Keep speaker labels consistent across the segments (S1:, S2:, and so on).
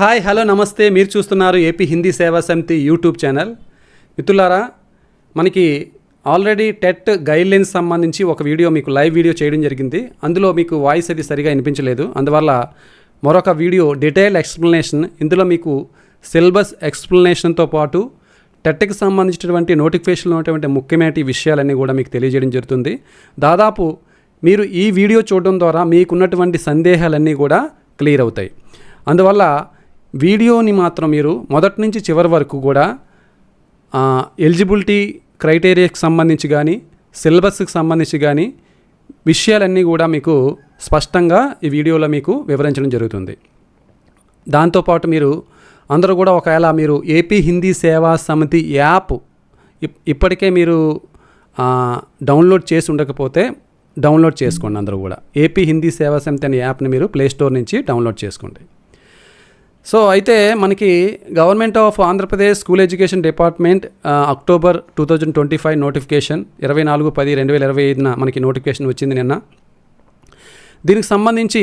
S1: Hi hello నమస్తే. మీరు చూస్తున్నారు ఏపీ హిందీ సేవా సమితి యూట్యూబ్ ఛానల్. మిత్రులారా, మనకి ఆల్రెడీ టెట్ గైడ్లైన్స్ సంబంధించి ఒక వీడియో మీకు లైవ్ వీడియో చేయడం జరిగింది. అందులో మీకు వాయిస్ అది సరిగా వినిపించలేదు. అందువల్ల మరొక వీడియో డీటెయిల్ ఎక్స్ప్లెనేషన్, ఇందులో మీకు సిలబస్ ఎక్స్ప్లెనేషన్తో పాటు టెట్కి సంబంధించినటువంటి నోటిఫికేషన్లో ఉన్నటువంటి ముఖ్యమైన విషయాలన్నీ కూడా మీకు తెలియజేయడం జరుగుతుంది. దాదాపు మీరు ఈ వీడియో చూడడం ద్వారా మీకున్నటువంటి సందేహాలన్నీ కూడా క్లియర్ అవుతాయి. అందువల్ల వీడియోని మాత్రం మీరు మొదటి నుంచి చివరి వరకు కూడా ఎలిజిబిలిటీ క్రైటీరియాకి సంబంధించి కానీ సిలబస్కి సంబంధించి కానీ విషయాలన్నీ కూడా మీకు స్పష్టంగా ఈ వీడియోలో మీకు వివరించడం జరుగుతుంది. దాంతోపాటు మీరు అందరూ కూడా ఒకవేళ మీరు ఏపీ హిందీ సేవా సమితి యాప్ ఇప్పటికే మీరు డౌన్లోడ్ చేసి ఉండకపోతే డౌన్లోడ్ చేసుకోండి. అందరూ కూడా ఏపీ హిందీ సేవా సమితి అనే యాప్ని మీరు ప్లేస్టోర్ నుంచి డౌన్లోడ్ చేసుకోండి. సో అయితే మనకి government of Andhra Pradesh school education department October 2025 notification 24/10/2025 మనకి నోటిఫికేషన్ వచ్చింది నిన్న. దీనికి సంబంధించి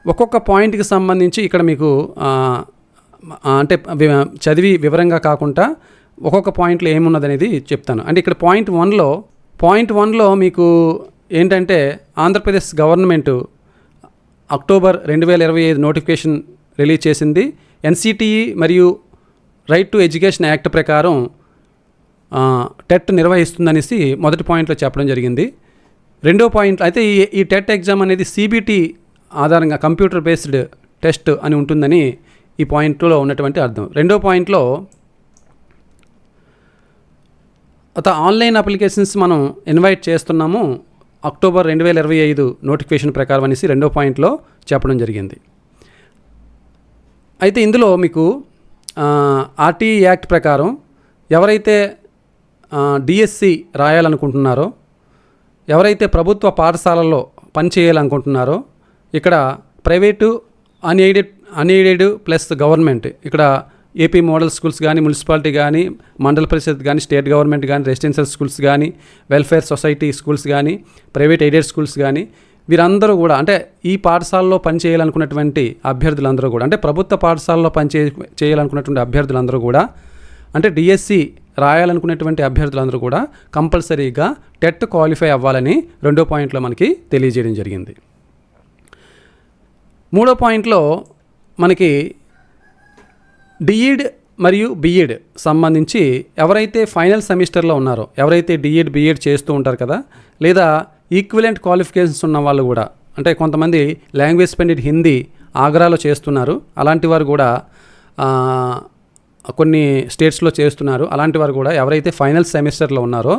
S1: ఒక్కొక్క పాయింట్కి సంబంధించి ఇక్కడ మీకు అంటే చదివి వివరంగా కాకుండా ఒక్కొక్క పాయింట్లో ఏమున్నదనేది చెప్తాను. అంటే ఇక్కడ పాయింట్ వన్లో మీకు ఏంటంటే Andhra Pradesh government October 2025 notification release చేసింది. ఎన్సిటిఈ మరియు రైట్ టు ఎడ్యుకేషన్ యాక్ట్ ప్రకారం టెట్ నిర్వహిస్తుందనేసి మొదటి పాయింట్లో చెప్పడం జరిగింది. రెండో పాయింట్ అయితే ఈ టెట్ ఎగ్జామ్ అనేది సిబిటి ఆధారంగా కంప్యూటర్ బేస్డ్ టెస్ట్ అని ఉంటుందని ఈ పాయింట్లో ఉన్నటువంటి అర్థం. రెండో పాయింట్లో ఆన్లైన్ అప్లికేషన్స్ మనం ఇన్వైట్ చేస్తున్నాము అక్టోబర్ 2025 నోటిఫికేషన్ ప్రకారం అనేసి రెండో పాయింట్లో చెప్పడం జరిగింది. అయితే ఇందులో మీకు ఆర్టీఈ యాక్ట్ ప్రకారం ఎవరైతే డిఎస్సి రాయాలనుకుంటున్నారో, ఎవరైతే ప్రభుత్వ పాఠశాలల్లో పనిచేయాలనుకుంటున్నారో, ఇక్కడ ప్రైవేటు అన్ఎయిడెడ్ ప్లస్ గవర్నమెంట్, ఇక్కడ ఏపీ మోడల్ స్కూల్స్ కానీ, మున్సిపాలిటీ కానీ, మండల పరిషత్ కానీ, స్టేట్ గవర్నమెంట్ కానీ, రెసిడెన్షియల్ స్కూల్స్ కానీ, వెల్ఫేర్ సొసైటీ స్కూల్స్ కానీ, ప్రైవేట్ ఎయిడెడ్ స్కూల్స్ కానీ, వీరందరూ కూడా అంటే ఈ పాఠశాలలో పనిచేయాలనుకున్నటువంటి అభ్యర్థులందరూ కూడా, అంటే ప్రభుత్వ పాఠశాలలో చేయాలనుకున్నటువంటి అభ్యర్థులందరూ కూడా, అంటే డిఎస్సి రాయాలనుకునేటువంటి అభ్యర్థులందరూ కూడా కంపల్సరీగా టెట్ క్వాలిఫై అవ్వాలని రెండో పాయింట్లో మనకి తెలియజేయడం జరిగింది. మూడో పాయింట్లో మనకి డిఈడ్ మరియు బిఈడ్ సంబంధించి ఎవరైతే ఫైనల్ సెమిస్టర్లో ఉన్నారో, ఎవరైతే డిఈడ్ బిఈడ్ చేస్తూ ఉంటారు కదా, లేదా ఈక్విలెంట్ క్వాలిఫికేషన్స్ ఉన్న వాళ్ళు కూడా, అంటే కొంతమంది లాంగ్వేజ్ స్పెండెడ్ హిందీ ఆగ్రాలో చేస్తున్నారు, అలాంటి వారు కూడా కొన్ని స్టేట్స్లో చేస్తున్నారు. అలాంటి వారు కూడా ఎవరైతే ఫైనల్ సెమిస్టర్లో ఉన్నారో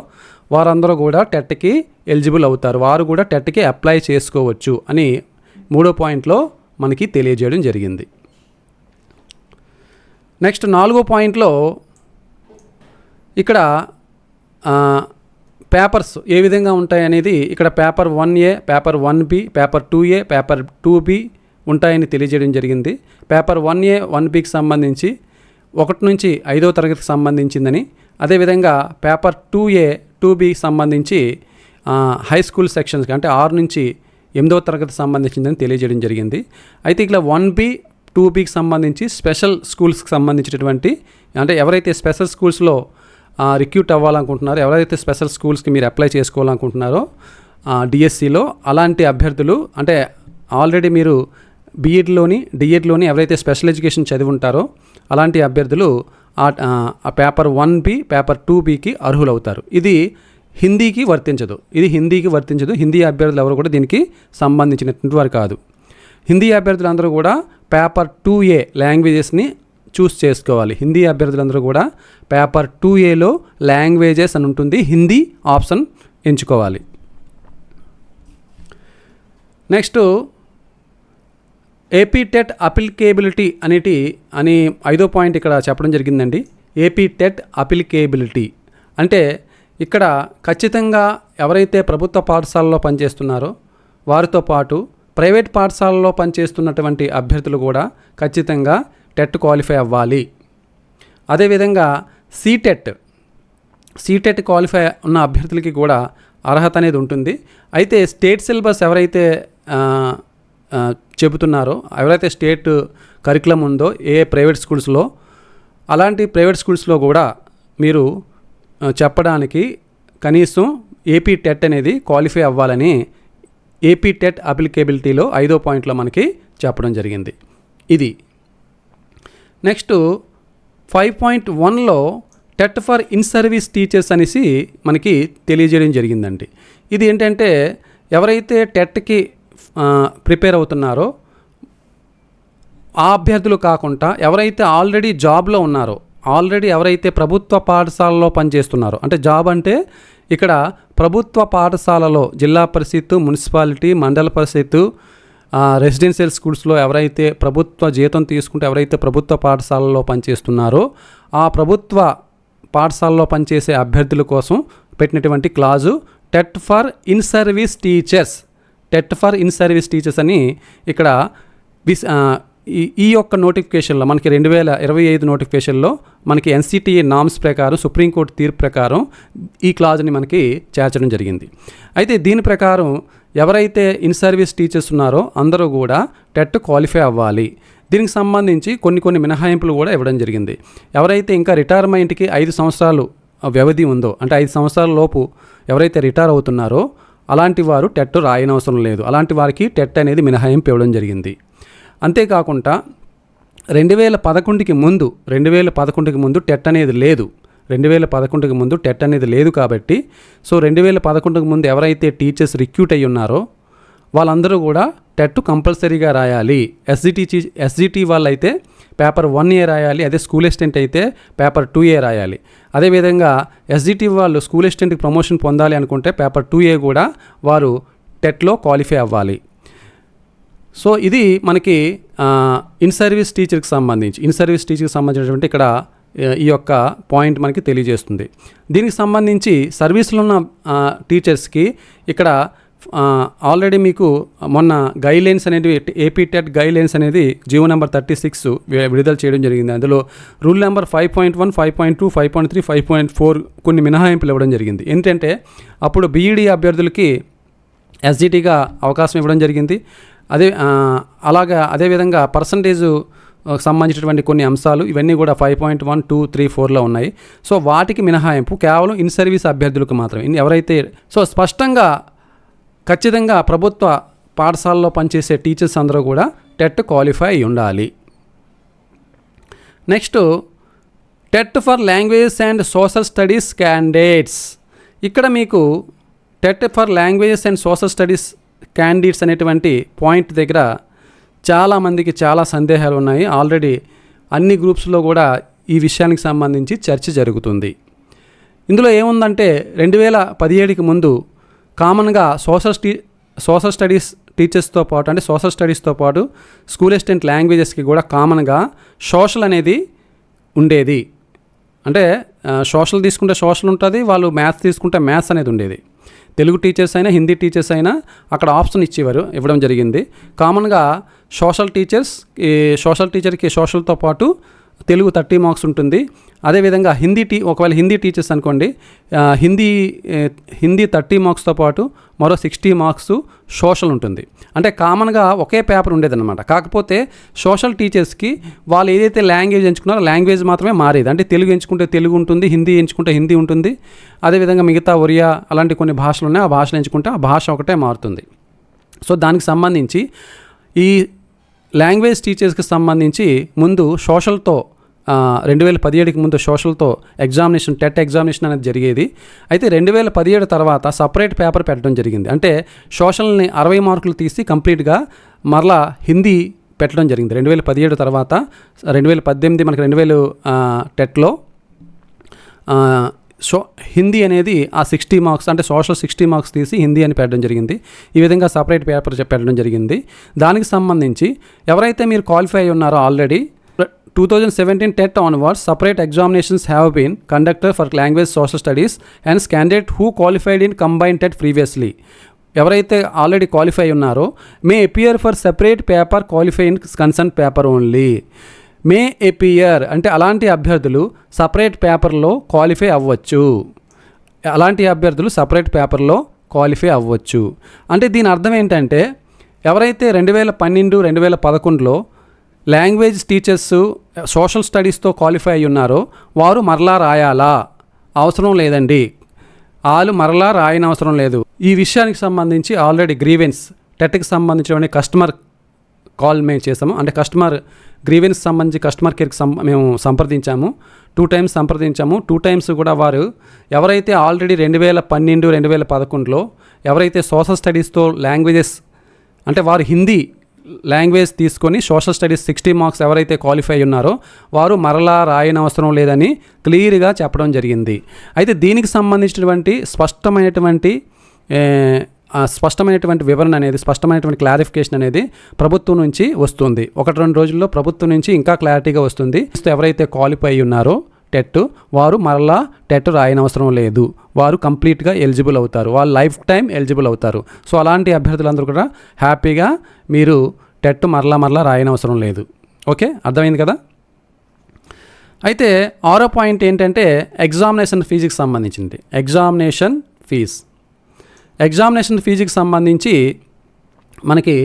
S1: వారందరూ కూడా టెట్కి ఎలిజిబుల్ అవుతారు, వారు కూడా టెట్కి అప్లై చేసుకోవచ్చు అని మూడో పాయింట్లో మనకి తెలియజేయడం జరిగింది. నెక్స్ట్ నాలుగో పాయింట్లో ఇక్కడ పేపర్స్ ఏ విధంగా ఉంటాయనేది ఇక్కడ paper 1A, paper 1B, paper 2A, paper 2B ఉంటాయని తెలియజేయడం జరిగింది. పేపర్ 1A, 1Bకి సంబంధించి 1 నుంచి 5వ తరగతికి సంబంధించిందని, అదేవిధంగా పేపర్ 2A, 2Bకి సంబంధించి హై స్కూల్ సెక్షన్స్కి అంటే 6 నుంచి 8వ తరగతికి సంబంధించిందని తెలియజేయడం జరిగింది. అయితే ఇక్కడ 1B, 2Bకి సంబంధించి స్పెషల్ స్కూల్స్కి సంబంధించినటువంటి, అంటే ఎవరైతే స్పెషల్ స్కూల్స్లో రిక్రూట్ అవ్వాలనుకుంటున్నారో, ఎవరైతే స్పెషల్ స్కూల్స్కి మీరు అప్లై చేసుకోవాలనుకుంటున్నారో డిఎస్సిలో, అలాంటి అభ్యర్థులు అంటే ఆల్రెడీ మీరు డిఎడ్లోని ఎవరైతే స్పెషల్ ఎడ్యుకేషన్ చదివి ఉంటారో అలాంటి అభ్యర్థులు ఆ పేపర్ 1B, పేపర్ 2Bకి అర్హులవుతారు. ఇది హిందీకి వర్తించదు. హిందీ అభ్యర్థులు ఎవరు కూడా దీనికి సంబంధించినటువంటి వారు కాదు. హిందీ అభ్యర్థులందరూ కూడా పేపర్ 2A లాంగ్వేజెస్ని చూస్ చేసుకోవాలి. హిందీ అభ్యర్థులందరూ కూడా పేపర్ 2Aలో లాంగ్వేజెస్ అని ఉంటుంది, హిందీ ఆప్షన్ ఎంచుకోవాలి. నెక్స్ట్ ఏపీ టెట్ అప్లికేబిలిటీ అని 5వ పాయింట్ ఇక్కడ చెప్పడం జరిగిందండి. ఏపీ టెట్ అప్లికేబిలిటీ అంటే ఇక్కడ ఖచ్చితంగా ఎవరైతే ప్రభుత్వ పాఠశాలలో పనిచేస్తున్నారో వారితో పాటు ప్రైవేట్ పాఠశాలలో పనిచేస్తున్నటువంటి అభ్యర్థులు కూడా ఖచ్చితంగా టెట్ క్వాలిఫై అవ్వాలి. అదేవిధంగా సీటెట్ క్వాలిఫై ఉన్న అభ్యర్థులకి కూడా అర్హత అనేది ఉంటుంది. అయితే స్టేట్ సిలబస్ ఎవరైతే చెబుతున్నారో, ఎవరైతే స్టేట్ కరికులం ఉందో ఏ ప్రైవేట్ స్కూల్స్లో, అలాంటి ప్రైవేట్ స్కూల్స్లో కూడా మీరు చెప్పడానికి కనీసం ఏపీ టెట్ అనేది క్వాలిఫై అవ్వాలని ఏపీ టెట్ అప్లికేబిలిటీలో 5వ పాయింట్లో మనకి చెప్పడం జరిగింది. ఇది నెక్స్ట్ 5.1లో TET for in service teachers అనేసి మనకి తెలియజేయడం జరిగిందండి. ఇది ఏంటంటే ఎవరైతే టెట్కి ప్రిపేర్ అవుతున్నారో ఆ అభ్యర్థులు కాకుండా ఎవరైతే ఆల్రెడీ జాబ్లో ఉన్నారో, ఆల్రెడీ ఎవరైతే ప్రభుత్వ పాఠశాలలో పనిచేస్తున్నారో, అంటే జాబ్ అంటే ఇక్కడ ప్రభుత్వ పాఠశాలలో జిల్లా పరిషత్తు, మున్సిపాలిటీ, మండల పరిషత్తు, రెసిడెన్షియల్ స్కూల్స్లో ఎవరైతే ప్రభుత్వ జీతం తీసుకుంటూ ఎవరైతే ప్రభుత్వ పాఠశాలలో పనిచేస్తున్నారో ఆ ప్రభుత్వ పాఠశాలలో పనిచేసే అభ్యర్థుల కోసం పెట్టినటువంటి clause TET for in service teachers. TET for in service teachers అని ఇక్కడ ఈ యొక్క నోటిఫికేషన్లో మనకి 2025 నోటిఫికేషన్లో మనకి ఎన్సిటిఏ నామ్స్ ప్రకారం, సుప్రీంకోర్టు తీర్పు ప్రకారం ఈ క్లాజ్ని మనకి చేర్చడం జరిగింది. అయితే దీని ప్రకారం ఎవరైతే ఇన్ సర్వీస్ టీచర్స్ ఉన్నారో అందరూ కూడా టెట్ క్వాలిఫై అవ్వాలి. దీనికి సంబంధించి కొన్ని మినహాయింపులు కూడా ఇవ్వడం జరిగింది. ఎవరైతే ఇంకా రిటైర్మెంట్కి 5 సంవత్సరాలు వ్యవధి ఉందో, అంటే 5 సంవత్సరాల లోపు ఎవరైతే రిటైర్ అవుతున్నారో అలాంటి వారు టెట్ రాయనవసరం లేదు. అలాంటి వారికి టెట్ అనేది మినహాయింపు ఇవ్వడం జరిగింది. అంతేకాకుండా 2011కి ముందు టెట్ అనేది లేదు. 2011కి ముందు టెట్ అనేది లేదు కాబట్టి సో 2011కి ముందు ఎవరైతే టీచర్స్ రిక్రూట్ అయ్యి ఉన్నారో వాళ్ళందరూ కూడా టెట్ కంపల్సరీగా రాయాలి. ఎస్జిటి వాళ్ళైతే పేపర్ 1A రాయాలి. అదే స్కూల్ అసిస్టెంట్ అయితే పేపర్ 2A రాయాలి. అదేవిధంగా ఎస్జిటి వాళ్ళు స్కూల్ అసిస్టెంట్కి ప్రమోషన్ పొందాలి అనుకుంటే పేపర్ 2A కూడా వారు టెట్లో క్వాలిఫై అవ్వాలి. సో ఇది మనకి ఇన్ సర్వీస్ టీచర్కి సంబంధించినటువంటి ఇక్కడ ఈ యొక్క పాయింట్ మనకి తెలియజేస్తుంది. దీనికి సంబంధించి సర్వీస్లో ఉన్న టీచర్స్కి ఇక్కడ ఆల్రెడీ మీకు మొన్న గైడ్లైన్స్ అనేది ఏపీ టెట్ గైడ్లైన్స్ అనేది జీవో నెంబర్ 36 విడుదల చేయడం జరిగింది. అందులో రూల్ నెంబర్ 5.1, 5.2, 5.3, 5.4 కొన్ని మినహాయింపులు ఇవ్వడం జరిగింది. ఏంటంటే అప్పుడు బీఈడీ అభ్యర్థులకి ఎస్జిటిగా అవకాశం ఇవ్వడం జరిగింది. అదేవిధంగా పర్సంటేజ్ సంబంధించినటువంటి కొన్ని అంశాలు ఇవన్నీ కూడా 5.1, 2, 3, 4లో ఉన్నాయి. సో వాటికి మినహాయింపు కేవలం ఇన్ సర్వీస్ అభ్యర్థులకు మాత్రమే. ఎవరైతే సో స్పష్టంగా ఖచ్చితంగా ప్రభుత్వ పాఠశాలలో పనిచేసే టీచర్స్ అందరూ కూడా టెట్ క్వాలిఫై అయి ఉండాలి. Next TET for languages and social studies candidates. ఇక్కడ మీకు TET for languages and social studies candidates అనేటువంటి పాయింట్ దగ్గర చాలామందికి చాలా సందేహాలు ఉన్నాయి. ఆల్రెడీ అన్ని గ్రూప్స్లో కూడా ఈ విషయానికి సంబంధించి చర్చ జరుగుతుంది. ఇందులో ఏముందంటే 2017కి ముందు కామన్గా సోషల్ స్టడీస్ టీచర్స్తో పాటు, అంటే సోషల్ స్టడీస్తో పాటు స్కూల్ అసిస్టెంట్ లాంగ్వేజెస్కి కూడా కామన్గా సోషల్ అనేది ఉండేది. అంటే సోషల్ తీసుకుంటే సోషల్ ఉంటుంది, వాళ్ళు మ్యాథ్స్ తీసుకుంటే మ్యాథ్స్ అనేది ఉండేది. తెలుగు టీచర్స్ అయినా హిందీ టీచర్స్ అయినా అక్కడ ఆప్షన్ ఇవ్వడం జరిగింది. కామన్గా సోషల్ టీచర్కి సోషల్తో పాటు తెలుగు 30 మార్క్స్ ఉంటుంది. అదేవిధంగా ఒకవేళ హిందీ టీచర్స్ అనుకోండి, హిందీ 30 మార్క్స్తో పాటు మరో 60 మార్క్స్ సోషల్ ఉంటుంది. అంటే కామన్గా ఒకే పేపర్ ఉండేదన్నమాట. కాకపోతే సోషల్ టీచర్స్కి వాళ్ళు ఏదైతే లాంగ్వేజ్ ఎంచుకున్నారో లాంగ్వేజ్ మాత్రమే మారేది. అంటే తెలుగు ఎంచుకుంటే తెలుగు ఉంటుంది, హిందీ ఎంచుకుంటే హిందీ ఉంటుంది. అదేవిధంగా మిగతా ఒరియా అలాంటి కొన్ని భాషలు ఉన్నాయి, ఆ భాషలు ఎంచుకుంటే ఆ భాష ఒకటే మారుతుంది. సో దానికి సంబంధించి ఈ లాంగ్వేజ్ టీచర్స్కి సంబంధించి ముందు సోషల్తో 2017కి ముందు సోషల్తో టెట్ ఎగ్జామినేషన్ అనేది జరిగేది. అయితే 2017 తర్వాత సపరేట్ పేపర్ పెట్టడం జరిగింది. అంటే సోషల్ని 60 మార్కులు తీసి కంప్లీట్గా మరలా హిందీ పెట్టడం జరిగింది. 2017 తర్వాత 2018 మనకి 2000 టెట్లో హిందీ అనేది ఆ 60 మార్క్స్, అంటే సోషల్ 60 మార్క్స్ తీసి హిందీ అని పెట్టడం జరిగింది. ఈ విధంగా సపరేట్ పేపర్ పెట్టడం జరిగింది. దానికి సంబంధించి ఎవరైతే మీరు క్వాలిఫై అయి ఉన్నారో already 2017 TET onwards separate examinations have been conducted for language social studies and candidate who qualified in combined TET previously. ఎవరైతే ఆల్రెడీ క్వాలిఫై ఉన్నారో మే appear for separate paper qualify in concern paper only. May appear అంటే అలాంటి అభ్యర్థులు separate పేపర్లో qualify అవ్వచ్చు. అంటే దీని అర్థం ఏంటంటే ఎవరైతే 2012, 2011లో లాంగ్వేజ్ టీచర్స్ సోషల్ స్టడీస్తో క్వాలిఫై అయి ఉన్నారో వారు మరలా రాయాలా? అవసరం లేదండి, వాళ్ళు మరలా రాయని అవసరం లేదు. ఈ విషయానికి సంబంధించి ఆల్రెడీ గ్రీవెన్స్ టెట్కి సంబంధించిన కస్టమర్ కాల్ మేము చేసాము. అంటే కస్టమర్ గ్రీవెన్స్ సంబంధించి కస్టమర్ కేర్కి మేము సంప్రదించాము. 2 times సంప్రదించాము. 2 times కూడా వారు ఎవరైతే ఆల్రెడీ 2012, 2011లో ఎవరైతే సోషల్ స్టడీస్తో లాంగ్వేజెస్ అంటే వారు హిందీ లాంగ్వేజ్ తీసుకొని సోషల్ స్టడీస్ 60 marks ఎవరైతే క్వాలిఫై ఉన్నారో వారు మరలా రాయని అవసరం లేదని క్లియర్గా చెప్పడం జరిగింది. అయితే దీనికి సంబంధించినటువంటి స్పష్టమైనటువంటి వివరణ అనేది, స్పష్టమైనటువంటి క్లారిఫికేషన్ అనేది ప్రభుత్వం నుంచి వస్తుంది. 1-2 రోజుల్లో ప్రభుత్వం నుంచి ఇంకా క్లారిటీగా వస్తుంది. ఎవరైతే క్వాలిఫై ఉన్నారో టెట్ వారు మరలా టెట్ రాయనవసరం లేదు, వారు కంప్లీట్గా ఎలిజిబుల్ అవుతారు, వాళ్ళు లైఫ్ టైం ఎలిజిబుల్ అవుతారు. సో అలాంటి అభ్యర్థులందరూ కూడా హ్యాపీగా మీరు టెట్ మరలా రాయనవసరం లేదు. ఓకే, అర్థమైంది కదా. అయితే 6వ పాయింట్ ఏంటంటే ఎగ్జామినేషన్ ఫీజుకి సంబంధించింది. ఎగ్జామినేషన్ ఫీజుకి సంబంధించి మనకి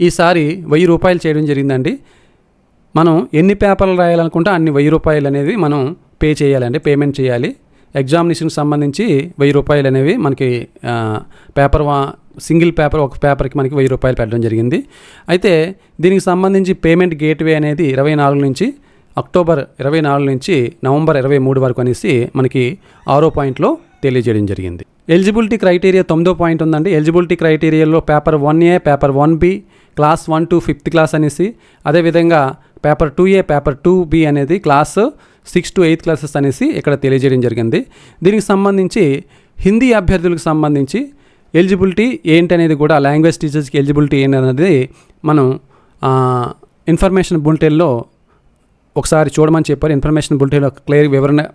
S1: ఈసారి 1000 రూపాయలు చేయడం జరిగిందండి. మనం ఎన్ని పేపర్లు రాయాలనుకుంటే అన్ని 1000 రూపాయలు అనేది మనం పేమెంట్ చేయాలి. ఎగ్జామినేషన్కి సంబంధించి 1000 రూపాయలు అనేవి మనకి సింగిల్ పేపర్, ఒక పేపర్కి మనకి 1000 రూపాయలు పెట్టడం జరిగింది. అయితే దీనికి సంబంధించి పేమెంట్ గేట్వే అనేది 24 నుంచి అక్టోబర్ 24 నుంచి నవంబర్ 23 వరకు అనేసి మనకి 6వ పాయింట్లో తెలియజేయడం జరిగింది. ఎలిజిబిలిటీ క్రైటీరియా 9వ పాయింట్ ఉందండి. ఎలిజిబిలిటీ క్రైటీరియాలో paper 1A, paper 1B, class 1 to 5th class అనేసి, అదేవిధంగా పేపర్ 2A, పేపర్ 2B అనేది క్లాస్ 6 to 8th క్లాసెస్ అనేసి ఇక్కడ తెలియజేయడం జరిగింది. దీనికి సంబంధించి హిందీ అభ్యర్థులకు సంబంధించి ఎలిజిబిలిటీ ఏంటనేది కూడా, లాంగ్వేజ్ టీచర్స్కి ఎలిజిబిలిటీ ఏంటనేది మనం ఇన్ఫర్మేషన్ బులెటిన్లో ఒకసారి చూడమని చెప్పారు. ఇన్ఫర్మేషన్ బులెటిన్లో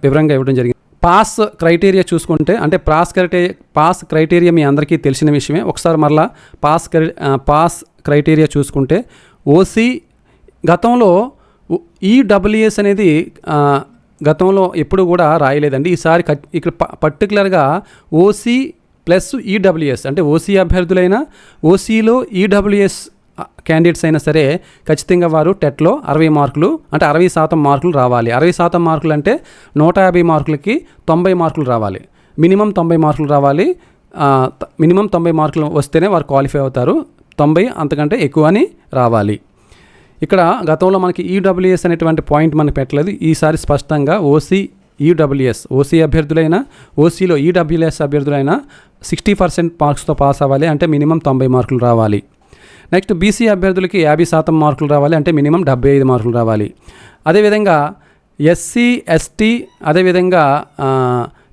S1: వివరంగా ఇవ్వడం జరిగింది. పాస్ క్రైటీరియా చూసుకుంటే, అంటే పాస్ క్రైటీరియా మీ అందరికీ తెలిసిన విషయమే. ఒకసారి మరలా పాస్ క్రైటీరియా చూసుకుంటే ఓసీ గతంలో ఈడబ్ల్యూఎస్ అనేది గతంలో ఎప్పుడు కూడా రాయలేదండి. ఈసారి ఇక్కడ పర్టికులర్గా ఓసీ ప్లస్ ఈడబ్ల్యూఎస్ అంటే ఓసీ అభ్యర్థులైనా, ఓసీలో ఈడబ్ల్యూఎస్ క్యాండిడేట్స్ అయినా సరే ఖచ్చితంగా వారు టెట్లో 60 మార్కులు అంటే 60% మార్కులు రావాలి. 60% మార్కులు అంటే 150 మార్కులకి 90 మార్కులు రావాలి. మినిమం 90 మార్కులు రావాలి. మినిమం 90 మార్కులు వస్తేనే వారు క్వాలిఫై అవుతారు. 90 అంతకంటే ఎక్కువ అని రావాలి. ఇక్కడ గతంలో మనకి ఈడబ్ల్యూఎస్ అనేటువంటి పాయింట్ మనకు పెట్టలేదు. ఈసారి స్పష్టంగా ఓసీ అభ్యర్థులైనా, ఓసీలో ఈడబ్ల్యూఎస్ అభ్యర్థులైనా 60% మార్క్స్తో పాస్ అవ్వాలి, అంటే మినిమం 90 మార్కులు రావాలి. నెక్స్ట్ బీసీ అభ్యర్థులకి 50% మార్కులు రావాలి, అంటే మినిమం 75 మార్కులు రావాలి. అదేవిధంగా ఎస్సీ, ఎస్టీ, అదేవిధంగా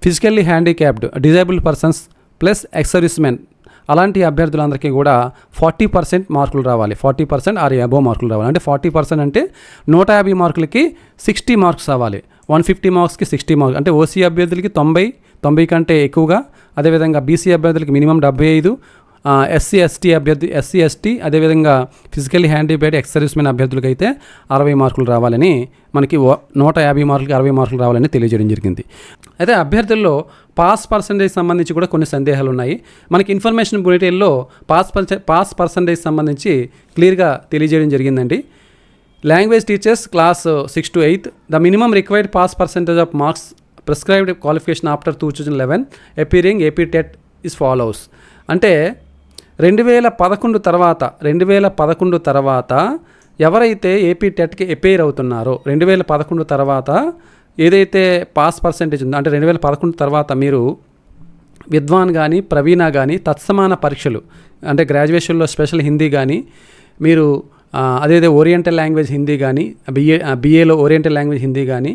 S1: physically handicapped, disabled persons plus X-servicemen అలాంటి అభ్యర్థులందరికీ కూడా 40% మార్కులు రావాలి. 40% ఆర్ అబోవ్ మార్కులు రావాలి. అంటే 40% అంటే 150 మార్కులకి 60 మార్క్స్ రావాలి. 150 మార్క్స్కి 60 మార్క్స్ అంటే ఓసీ అభ్యర్థులకి 90 కంటే ఎక్కువగా, అదేవిధంగా బీసీ అభ్యర్థులకి మినిమం 75, ఎస్సీ ఎస్టీ అదేవిధంగా ఫిజికల్లీ హ్యాండిక్యాప్డ్ ఎక్స్-సర్వీస్మెన్ అభ్యర్థులకి అయితే 60 మార్కులు రావాలని, మనకి 150 మార్కులకి 60 మార్కులు రావాలని తెలియజేయడం జరిగింది. అయితే అభ్యర్థుల్లో పాస్ పర్సంటేజ్ సంబంధించి కూడా కొన్ని సందేహాలు ఉన్నాయి. మనకి ఇన్ఫర్మేషన్ బులెటిన్లో పాస్ పర్సంటేజ్ సంబంధించి క్లియర్గా తెలియజేయడం జరిగిందండి. Language teachers class 6 to 8, the minimum required pass percentage of marks prescribed qualification after 2011 appearing AP TET is follows. అంటే 2011 తర్వాత ఎవరైతే ఏపీ టెట్కి అపేర్ అవుతున్నారో, 2011 తర్వాత ఏదైతే పాస్ పర్సంటేజ్ ఉందో, అంటే 2011 తర్వాత మీరు విద్వాన్ కానీ, ప్రవీణ కానీ తత్సమాన పరీక్షలు అంటే గ్రాడ్యుయేషన్లో స్పెషల్ హిందీ కానీ, మీరు అదేదో ఓరియంటల్ లాంగ్వేజ్ హిందీ కానీ, బీఏలో ఓరియంటల్ లాంగ్వేజ్ హిందీ కానీ,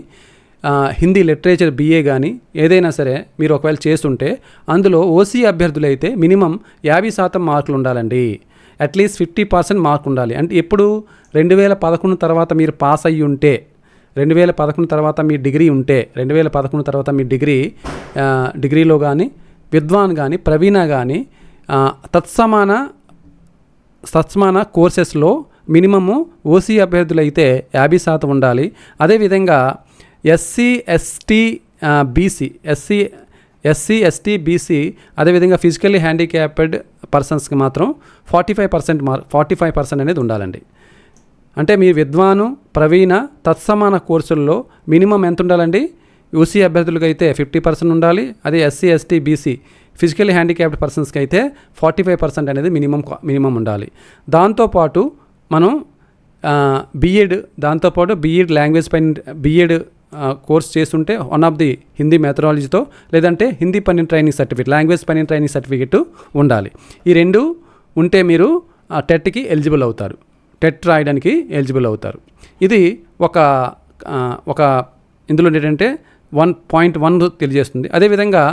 S1: హిందీ లిటరేచర్ బీఏ కానీ ఏదైనా సరే మీరు ఒకవేళ చేస్తుంటే అందులో ఓసీ అభ్యర్థులైతే మినిమం 50% మార్కులు ఉండాలండి. అట్లీస్ట్ 50% మార్క్ ఉండాలి. అంటే ఎప్పుడు 2011 తర్వాత మీరు పాస్ అయ్యి ఉంటే, 2011 తర్వాత మీ డిగ్రీ ఉంటే, 2011 తర్వాత మీ డిగ్రీలో కానీ, విద్వాన్ కానీ, ప్రవీణ కానీ తత్సమాన కోర్సెస్లో మినిమము ఓసీ అభ్యర్థులైతే 50% ఉండాలి. అదేవిధంగా ఎస్సీ ఎస్టీ బీసీ అదేవిధంగా ఫిజికల్లీ హ్యాండిక్యాప్డ్ పర్సన్స్కి మాత్రం 45% అనేది ఉండాలండి. అంటే మీ విద్వాను, ప్రవీణ, తత్సమాన కోర్సుల్లో మినిమం ఎంత ఉండాలండి? ఓసీ అభ్యర్థులకు అయితే 50% ఉండాలి. అదే SC, ST, BC physically handicapped పర్సన్స్కి అయితే 45% అనేది మినిమం ఉండాలి. దాంతోపాటు మనం బీఎడ్, దాంతోపాటు బీఎడ్ లాంగ్వేజ్ పైన బీఎడ్ కోర్స్ చేస్తుంటే వన్ ఆఫ్ ది హిందీ మెథడాలజీతో, లేదంటే హిందీ పని ట్రైనింగ్ సర్టిఫికేట్, లాంగ్వేజ్ పని ట్రైనింగ్ సర్టిఫికేట్ ఉండాలి. ఈ రెండు ఉంటే మీరు టెట్కి ఎలిజిబుల్ అవుతారు, టెట్ రాయడానికి ఎలిజిబుల్ అవుతారు. ఇది ఒక ఇందులో ఏంటంటే 1.1 తెలియజేస్తుంది. అదేవిధంగా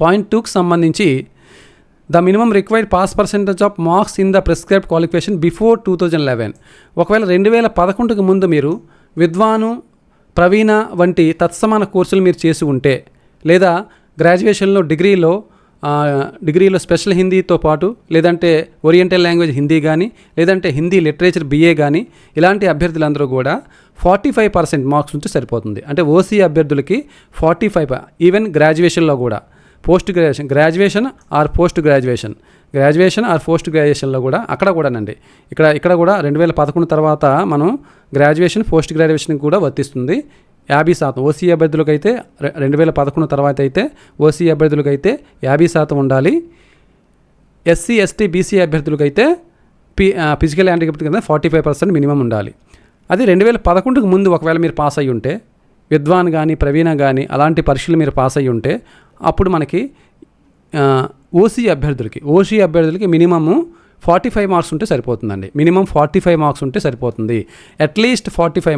S1: పాయింట్ 2కి సంబంధించి the minimum required pass percentage of marks in the prescribed qualification before 2011. ఒకవేళ 2011కు ముందు మీరు విద్వాను, ప్రవీణ వంటి తత్సమాన కోర్సులు మీరు చేసి ఉంటే, లేదా గ్రాడ్యుయేషన్లో డిగ్రీలో స్పెషల్ హిందీతో పాటు లేదంటే ఓరియంటల్ లాంగ్వేజ్ హిందీ కానీ, లేదంటే హిందీ లిటరేచర్ BA కానీ, ఇలాంటి అభ్యర్థులందరూ కూడా 45% మార్క్స్ ఉంటే సరిపోతుంది. అంటే ఓసీ అభ్యర్థులకి 45, ఈవెన్ గ్రాడ్యుయేషన్లో కూడా, గ్రాడ్యుయేషన్ ఆర్ పోస్ట్ గ్రాడ్యుయేషన్లో కూడా అక్కడ కూడానండి, ఇక్కడ కూడా 2011 తర్వాత మనం గ్రాడ్యుయేషన్, పోస్ట్ గ్రాడ్యుయేషన్కి కూడా వర్తిస్తుంది. 50% ఓసీ అభ్యర్థులకు అయితే 2011 తర్వాత అయితే ఓసీ అభ్యర్థులకు అయితే 50% ఉండాలి. ఎస్సీ, ఎస్టీ, బీసీ అభ్యర్థులకు అయితే ఫిజికల్ హ్యాండిక్యాప్డ్ కింద 45% మినిమం ఉండాలి. అది 2011కు ముందు ఒకవేళ మీరు పాస్ అయ్యి ఉంటే, విద్వాన్ కానీ, ప్రవీణ కానీ అలాంటి పరీక్షలు మీరు పాస్ అయ్యి ఉంటే, అప్పుడు మనకి ఓసీ అభ్యర్థులకి మినిమము 45 మార్క్స్ ఉంటే సరిపోతుందండి. మినిమం 45 మార్క్స్ ఉంటే సరిపోతుంది. అట్లీస్ట్ 45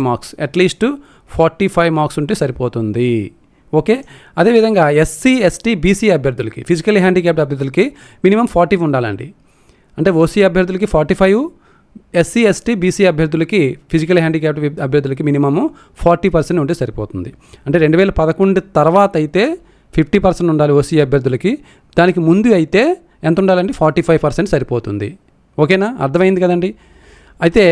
S1: మార్క్స్ ఉంటే సరిపోతుంది. ఓకే. అదేవిధంగా ఎస్సీ, ఎస్టీ, బీసీ అభ్యర్థులకి, ఫిజికల్లీ హ్యాండిక్యాప్డ్ అభ్యర్థులకి మినిమం 40 ఉండాలండి. అంటే ఓసీ అభ్యర్థులకి 45, ఎస్సీ, ఎస్టీ, బీసీ అభ్యర్థులకి, ఫిజికల్లీ హ్యాండిక్యాప్డ్ అభ్యర్థులకి మినిమము 40% ఉంటే సరిపోతుంది. అంటే 2011 తర్వాత అయితే 50% ఉండాలి ఓసీ అభ్యర్థులకి. దానికి ముందు అయితే ఎంత ఉండాలండి? 45% సరిపోతుంది. ఓకేనా? అర్థమైంది కదండి. అయితే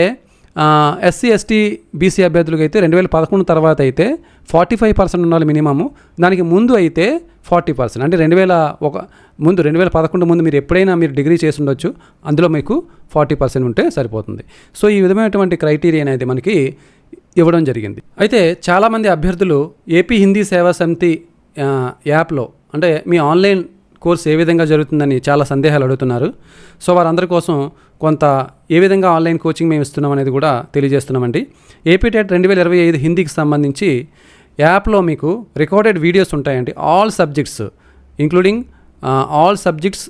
S1: ఎస్సీ, ఎస్టీ, బీసీ అభ్యర్థులకు అయితే 2011 తర్వాత అయితే 45% ఉండాలి మినిమము. దానికి ముందు అయితే 40%. అంటే 2011 ముందు మీరు ఎప్పుడైనా మీరు డిగ్రీ చేసి ఉండొచ్చు, అందులో మీకు 40% ఉంటే సరిపోతుంది. సో ఈ విధమైనటువంటి క్రైటీరియా అనేది మనకి ఇవ్వడం జరిగింది. అయితే చాలామంది అభ్యర్థులు ఏపీ హిందీ సేవా సమితి యాప్లో, అంటే మీ ఆన్లైన్ కోర్స్ ఏ విధంగా జరుగుతుందని చాలా సందేహాలు అడుగుతున్నారు. సో వారందరి కోసం కొంత ఏ విధంగా ఆన్లైన్ కోచింగ్ మేము ఇస్తున్నాం అనేది కూడా తెలియజేస్తున్నామండి. ఏపీ టెట్ 2025 హిందీకి సంబంధించి యాప్లో మీకు రికార్డెడ్ వీడియోస్ ఉంటాయండి. All subjects including all subjects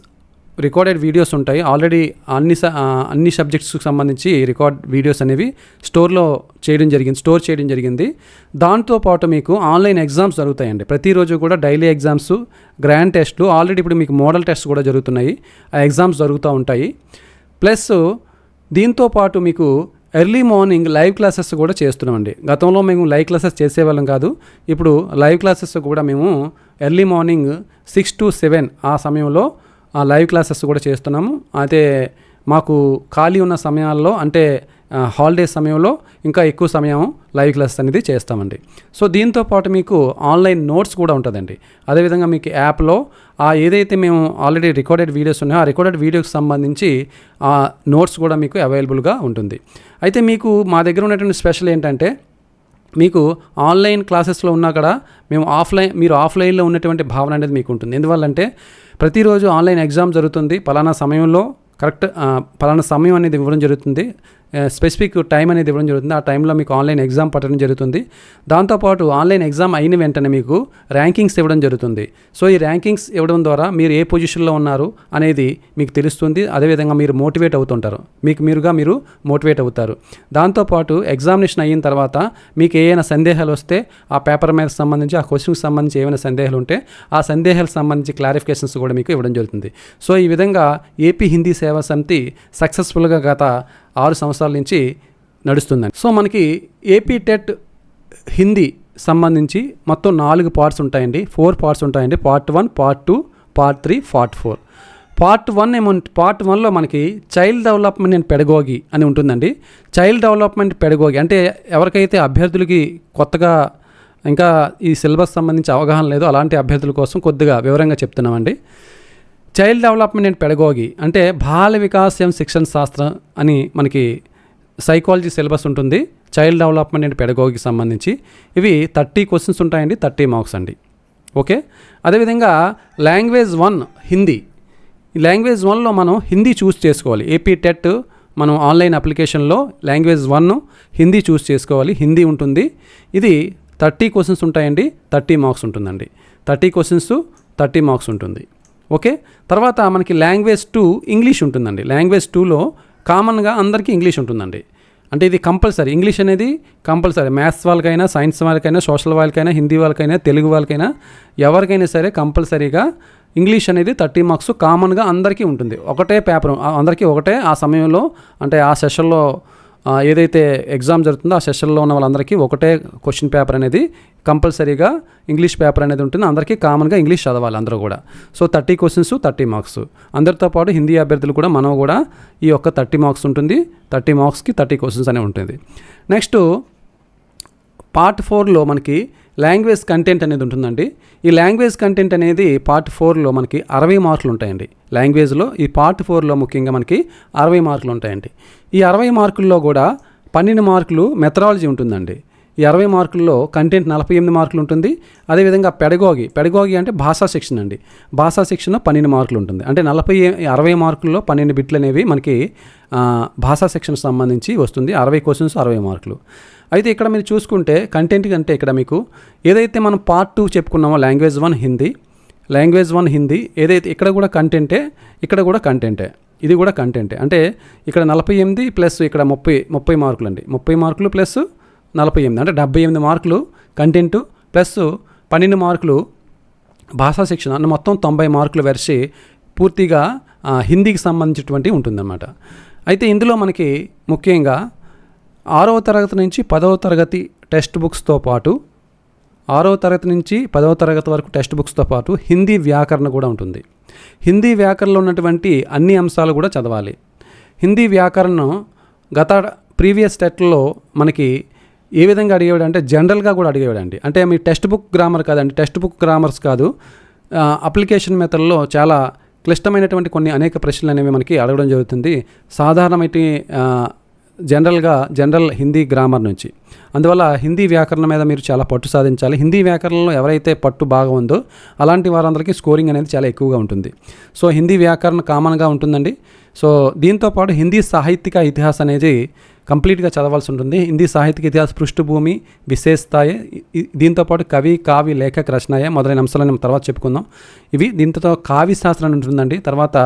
S1: recorded videos ఉంటాయి. ఆల్రెడీ అన్ని సబ్జెక్ట్స్కి సంబంధించి రికార్డ్ వీడియోస్ అనేవి స్టోర్ చేయడం జరిగింది. దాంతోపాటు మీకు ఆన్లైన్ ఎగ్జామ్స్ జరుగుతాయండి. ప్రతిరోజు కూడా డైలీ ఎగ్జామ్స్, గ్రాండ్ టెస్ట్లు, ఆల్రెడీ ఇప్పుడు మీకు మోడల్ టెస్ట్ కూడా జరుగుతున్నాయి. ఆ ఎగ్జామ్స్ జరుగుతూ ఉంటాయి. ప్లస్ దీంతోపాటు మీకు ఎర్లీ మార్నింగ్ లైవ్ క్లాసెస్ కూడా చేస్తున్నామండి. గతంలో మేము లైవ్ క్లాసెస్ చేసేవాళ్ళం కాదు. ఇప్పుడు లైవ్ క్లాసెస్ కూడా మేము ఎర్లీ మార్నింగ్ 6 to 7 ఆ సమయంలో లైవ్ క్లాసెస్ కూడా చేస్తున్నాము. అయితే మాకు ఖాళీ ఉన్న సమయాల్లో, అంటే హాలిడే సమయంలో ఇంకా ఎక్కువ సమయం లైవ్ క్లాసెస్ అనేది చేస్తామండి. సో దీంతోపాటు మీకు ఆన్లైన్ నోట్స్ కూడా ఉంటుందండి. అదేవిధంగా మీకు యాప్లో ఏదైతే మేము ఆల్రెడీ రికార్డెడ్ వీడియోస్ ఉన్నాయో ఆ రికార్డెడ్ వీడియోకి సంబంధించి ఆ నోట్స్ కూడా మీకు అవైలబుల్గా ఉంటుంది. అయితే మీకు మా దగ్గర ఉన్నటువంటి స్పెషల్ ఏంటంటే, మీకు ఆన్లైన్ క్లాసెస్లో ఉన్నా కూడా మీరు ఆఫ్లైన్లో ఉన్నటువంటి భావన అనేది మీకు ఉంటుంది. ఎందువల్లంటే ప్రతిరోజు ఆన్లైన్ ఎగ్జామ్ జరుగుతుంది, పలానా సమయంలో పలానా సమయం అనేది ఇవ్వడం జరుగుతుంది, స్పెసిఫిక్ టైం అనేది ఇవ్వడం జరుగుతుంది. ఆ టైంలో మీకు ఆన్లైన్ ఎగ్జామ్ పట్టడం జరుగుతుంది. దాంతోపాటు ఆన్లైన్ ఎగ్జామ్ అయిన వెంటనే మీకు ర్యాంకింగ్స్ ఇవ్వడం జరుగుతుంది. సో ఈ ర్యాంకింగ్స్ ఇవ్వడం ద్వారా మీరు ఏ పొజిషన్లో ఉన్నారు అనేది మీకు తెలుస్తుంది. అదేవిధంగా మీరు మోటివేట్ అవుతుంటారు, మీరు మోటివేట్ అవుతారు. దాంతోపాటు ఎగ్జామినేషన్ అయిన తర్వాత మీకు ఏమైనా సందేహాలు వస్తే ఆ పేపర్ మీద సంబంధించి, ఆ క్వశ్చన్కి సంబంధించి ఏమైనా సందేహాలు ఉంటే ఆ సందేహాలకు సంబంధించి క్లారిఫికేషన్స్ కూడా మీకు ఇవ్వడం జరుగుతుంది. సో ఈ విధంగా ఏపీ హిందీ సేవా సమితి సక్సెస్ఫుల్గా గత 6 సంవత్సరాల నుంచి నడుస్తుందండి. సో మనకి ఏపీ టెట్ హిందీ సంబంధించి మొత్తం 4 పార్ట్స్ ఉంటాయండి, 4 పార్ట్స్ ఉంటాయండి. Part 1, part 2, part 3, part 4. Part 1లో మనకి చైల్డ్ డెవలప్మెంట్ అండ్ పెడగోగి అని ఉంటుందండి. చైల్డ్ డెవలప్మెంట్ పెడగోగి అంటే ఎవరికైతే అభ్యర్థులకి కొత్తగా ఇంకా ఈ సిలబస్ సంబంధించి అవగాహన లేదో అలాంటి అభ్యర్థుల కోసం కొద్దిగా వివరంగా చెప్తున్నామండి. చైల్డ్ డెవలప్మెంట్ అండ్ పెడగోగి అంటే బాల వికాసం శిక్షణ శాస్త్రం అని మనకి సైకాలజీ సిలబస్ ఉంటుంది, చైల్డ్ డెవలప్మెంట్ అండ్ పెడగోగికి సంబంధించి. ఇవి 30 క్వశ్చన్స్ ఉంటాయండి, 30 మార్క్స్ అండి. ఓకే. అదేవిధంగా లాంగ్వేజ్ 1 హిందీ. ఈ లాంగ్వేజ్ 1లో మనం హిందీ చూస్ చేసుకోవాలి. ఏపీ టెట్ మనం ఆన్లైన్ అప్లికేషన్లో లాంగ్వేజ్ 1 హిందీ చూస్ చేసుకోవాలి. హిందీ ఉంటుంది. ఇది 30 క్వశ్చన్స్ ఉంటాయండి, 30 మార్క్స్ ఉంటుందండి. 30 క్వశ్చన్స్ 30 మార్క్స్ ఉంటుంది. ఓకే. తర్వాత మనకి లాంగ్వేజ్ 2 ఇంగ్లీష్ ఉంటుందండి. లాంగ్వేజ్ 2లో కామన్గా అందరికీ ఇంగ్లీష్ ఉంటుందండి. అంటే ఇది కంపల్సరీ, ఇంగ్లీష్ అనేది కంపల్సరీ. మ్యాథ్స్ వాళ్ళకైనా, సైన్స్ వాళ్ళకైనా, సోషల్ వాళ్ళకైనా, హిందీ వాళ్ళకైనా, తెలుగు వాళ్ళకైనా, ఎవరికైనా సరే కంపల్సరీగా ఇంగ్లీష్ అనేది 30 మార్క్స్ కామన్గా అందరికీ ఉంటుంది. ఒకటే పేపర్ అందరికీ ఒకటే ఆ సమయంలో, అంటే ఆ సెషన్లో ఏదైతే ఎగ్జామ్ జరుగుతుందో ఆ సెషన్లో ఉన్న వాళ్ళందరికీ ఒకటే క్వశ్చన్ పేపర్ అనేది కంపల్సరీగా ఇంగ్లీష్ పేపర్ అనేది ఉంటుంది. అందరికీ కామన్గా ఇంగ్లీష్ చదవాలి అందరూ కూడా. So 30 questions 30 marks. అందరితో పాటు హిందీ అభ్యర్థులు కూడా మనం కూడా ఈ యొక్క 30 మార్క్స్ ఉంటుంది. 30 మార్క్స్కి 30 క్వశ్చన్స్ అనేవి ఉంటుంది. నెక్స్ట్ పార్ట్ 4లో మనకి లాంగ్వేజ్ కంటెంట్ అనేది ఉంటుందండి. ఈ లాంగ్వేజ్ కంటెంట్ అనేది పార్ట్ 4లో మనకి 60 మార్కులు ఉంటాయండి. లాంగ్వేజ్లో ఈ పార్ట్ 4లో ముఖ్యంగా మనకి 60 మార్కులు ఉంటాయండి. ఈ 60 మార్కుల్లో కూడా 12 మార్కులు మెథడాలజీ ఉంటుందండి. ఈ 60 మార్కుల్లో కంటెంట్ 48 మార్కులు ఉంటుంది. అదేవిధంగా పెడగోగి అంటే భాషా శిక్షణ అండి. భాషా శిక్షణ 12 మార్కులు ఉంటుంది. అంటే 60 మార్కుల్లో 12 బిట్లు అనేవి మనకి భాషా శిక్షణకు సంబంధించి వస్తుంది. 60 క్వశ్చన్స్ 60 మార్కులు. అయితే ఇక్కడ మీరు చూసుకుంటే కంటెంట్ అంటే ఇక్కడ మీకు ఏదైతే మనం పార్ట్ 2 చెప్పుకున్నామో లాంగ్వేజ్ 1 హిందీ ఏదైతే ఇక్కడ కూడా కంటెంటే, ఇక్కడ కూడా కంటెంటే, ఇది కూడా కంటెంటే. అంటే ఇక్కడ 48 ప్లస్ ఇక్కడ 30 మార్కులు అండి. 30 మార్కులు ప్లస్ 48 అంటే 78 మార్కులు కంటెంట్ ప్లస్ 12 మార్కులు భాషా శిక్షణ అంటే మొత్తం 90 మార్కులు వరిసి పూర్తిగా హిందీకి సంబంధించినటువంటి ఉంటుందన్నమాట. అయితే ఇందులో మనకి ముఖ్యంగా 6వ తరగతి నుంచి 10వ తరగతి టెక్స్ట్ బుక్స్తో పాటు 6వ తరగతి నుంచి 10వ తరగతి వరకు టెక్స్ట్ బుక్స్తో పాటు హిందీ వ్యాకరణ కూడా ఉంటుంది. హిందీ వ్యాకరణలో ఉన్నటువంటి అన్ని అంశాలు కూడా చదవాలి. హిందీ వ్యాకరణం గత ప్రీవియస్ టెట్లో మనకి ఏ విధంగా అడిగేవాడు అంటే జనరల్గా కూడా అడిగేవాడండి. అంటే మీ టెక్స్ట్ బుక్ గ్రామర్ కాదండి, టెక్స్ట్ బుక్ గ్రామర్స్ కాదు, అప్లికేషన్ మెథడ్లో చాలా క్లిష్టమైనటువంటి అనేక ప్రశ్నలు అనేవి మనకి అడగడం జరుగుతుంది. సాధారణమైన జనరల్ హిందీ గ్రామర్ నుంచి. అందువల్ల హిందీ వ్యాకరణం మీద మీరు చాలా పట్టు సాధించాలి. హిందీ వ్యాకరణంలో ఎవరైతే పట్టు బాగా ఉందో అలాంటి వారందరికీ స్కోరింగ్ అనేది చాలా ఎక్కువగా ఉంటుంది. సో హిందీ వ్యాకరణ కామన్గా ఉంటుందండి. సో దీంతోపాటు హిందీ సాహిత్యక ఇతిహాస్ అనేది కంప్లీట్గా చదవాల్సి ఉంటుంది. హిందీ సాహిత్యక ఇతిహాస్ పృష్ఠభూమి విశేషతాయే, దీంతోపాటు కవి కావ్య లేఖక రచనాయే మొదలైన అంశాలను తర్వాత చెప్పుకుందాం. ఇవి దీంతో కావ్య శాస్త్రం ఉంటుందండి. తర్వాత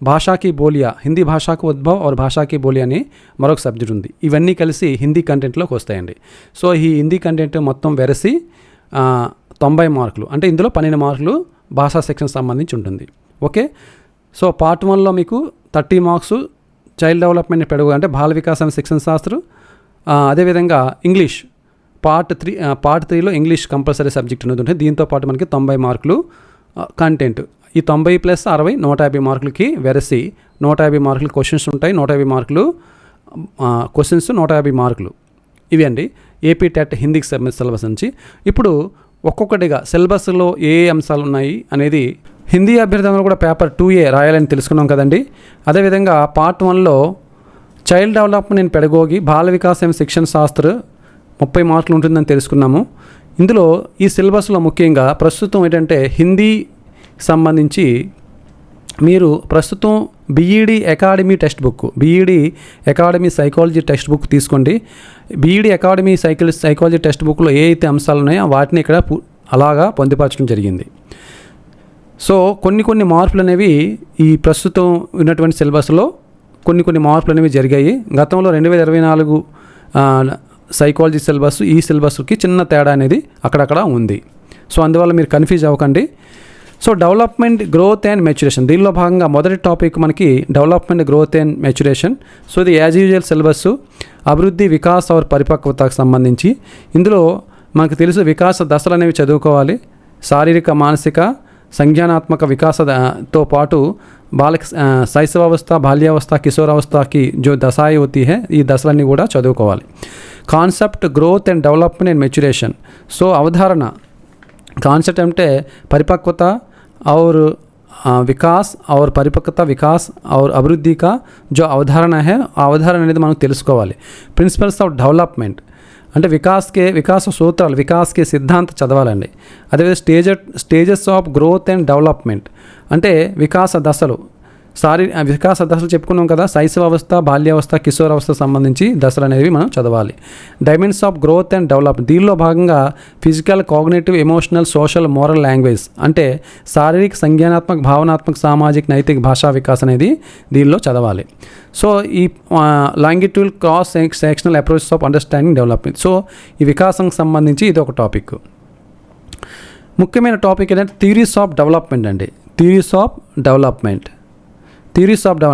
S1: భాషాకి బోలియా, హిందీ భాషాకు ఉద్భవ్ और భాషాకి బోలియా అని మరొక సబ్జెక్ట్ ఉంది. ఇవన్నీ కలిసి హిందీ కంటెంట్లోకి వస్తాయండి. సో ఈ హిందీ కంటెంట్ మొత్తం వెరసి 90 మార్కులు, అంటే ఇందులో 12 మార్కులు భాషా సెక్షన్ సంబంధించి ఉంటుంది. ఓకే. సో పార్ట్ 1లో మీకు 30 మార్క్స్ చైల్డ్ డెవలప్మెంట్ పెడగోగి అంటే బాల వికాసం శిక్షణ శాస్త్రం. అదేవిధంగా ఇంగ్లీష్ పార్ట్ 3లో ఇంగ్లీష్ కంపల్సరీ సబ్జెక్ట్ అనేది ఉంటుంది. దీంతోపాటు మనకి 90 మార్కులు కంటెంట్. ఈ 90 ప్లస్ 60 150 మార్కులకి వెరసి 150 మార్కులు క్వశ్చన్స్ ఉంటాయి. 150 మార్కులు క్వశ్చన్స్, 150 మార్కులు. ఇవి అండి ఏపీ టెట్ హిందీకి సిలబస్ నుంచి. ఇప్పుడు ఒక్కొక్కటిగా సిలబస్లో ఏ అంశాలు ఉన్నాయి అనేది హిందీ అభ్యర్థులు కూడా పేపర్ 2A రాయాలని తెలుసుకున్నాం కదండి. అదేవిధంగా పార్ట్ 1లో చైల్డ్ డెవలప్మెంట్ అండ్ పెడగోగి బాల వికాసం శిక్షణ శాస్త్ర 30 మార్కులు ఉంటుందని తెలుసుకున్నాము. ఇందులో ఈ సిలబస్లో ముఖ్యంగా ప్రస్తుతం ఏంటంటే హిందీ సంబంధించి మీరు ప్రస్తుతం BEd academy text book, BEd academy psychology text book తీసుకోండి. బీఈడి అకాడమీ సైకాలజీ టెక్స్ట్ బుక్లో ఏ అయితే అంశాలు ఉన్నాయో వాటిని ఇక్కడ అలాగా పొందుపరచడం జరిగింది. సో కొన్ని మార్పులు అనేవి ఈ ప్రస్తుతం ఉన్నటువంటి సిలబస్లో కొన్ని మార్పులు అనేవి జరిగాయి. గతంలో 2024 సైకాలజీ సిలబస్ ఈ సిలబస్కి చిన్న తేడా అనేది అక్కడక్కడ ఉంది. సో అందువల్ల మీరు కన్ఫ్యూజ్ అవ్వకండి. So development growth and maturation, దీనిలో భాగంగా మొదటి టాపిక్ మనకి development growth and maturation. So ఇది యాజ్ యూజువల్ సిలబస్ అభివృద్ధి వికాస్ और పరిపక్వతకు సంబంధించి. ఇందులో మనకు తెలుసు వికాస దశలు అనేవి చదువుకోవాలి. శారీరక మానసిక సంజ్ఞానాత్మక వికాసతో పాటు శైశవావస్థ బాల్యావస్థ కిశోరావస్థకి జో దశాయి होती है ఈ దశలన్నీ కూడా చదువుకోవాలి. Concept growth and development and maturation. So అవధారణ కాన్సెప్ట్ అంటే పరిపక్వత और వికాస్ और పరిపక్వత వికాస్ और అభివృద్ధి का जो अवधारणा है ఆ అవధారణ అనేది మనం తెలుసుకోవాలి. ప్రిన్సిపల్స్ ఆఫ్ డెవలప్మెంట్ అంటే వికాస సూత్రాలు, వికాస్కే సిద్ధాంత చదవాలండి. అదేవిధంగా stages of growth and development అంటే వికాస దశలు, వికాస దశలు చెప్పుకున్నాం కదా, శైశవావస్థ, బాల్యావస్థ, కిశోరావస్థ సంబంధించి దశలు అనేవి మనం చదవాలి. Dimensions of growth and development దీనిలో భాగంగా physical, cognitive, emotional, social, moral, language అంటే శారీరక, సంజ్ఞానాత్మక, భావనాత్మక, సామాజిక, నైతిక, భాషా వికాసం అనేది దీనిలో చదవాలి. సో ఈ longitude cross sectional approaches of understanding development. So ఈ వికాసం సంబంధించి ఇది ఒక టాపిక్. ముఖ్యమైన టాపిక్ ఏంటంటే థియరీస్ ఆఫ్ డెవలప్మెంట్ అండి. థియరీస్ ఆఫ్ డెవలప్మెంట్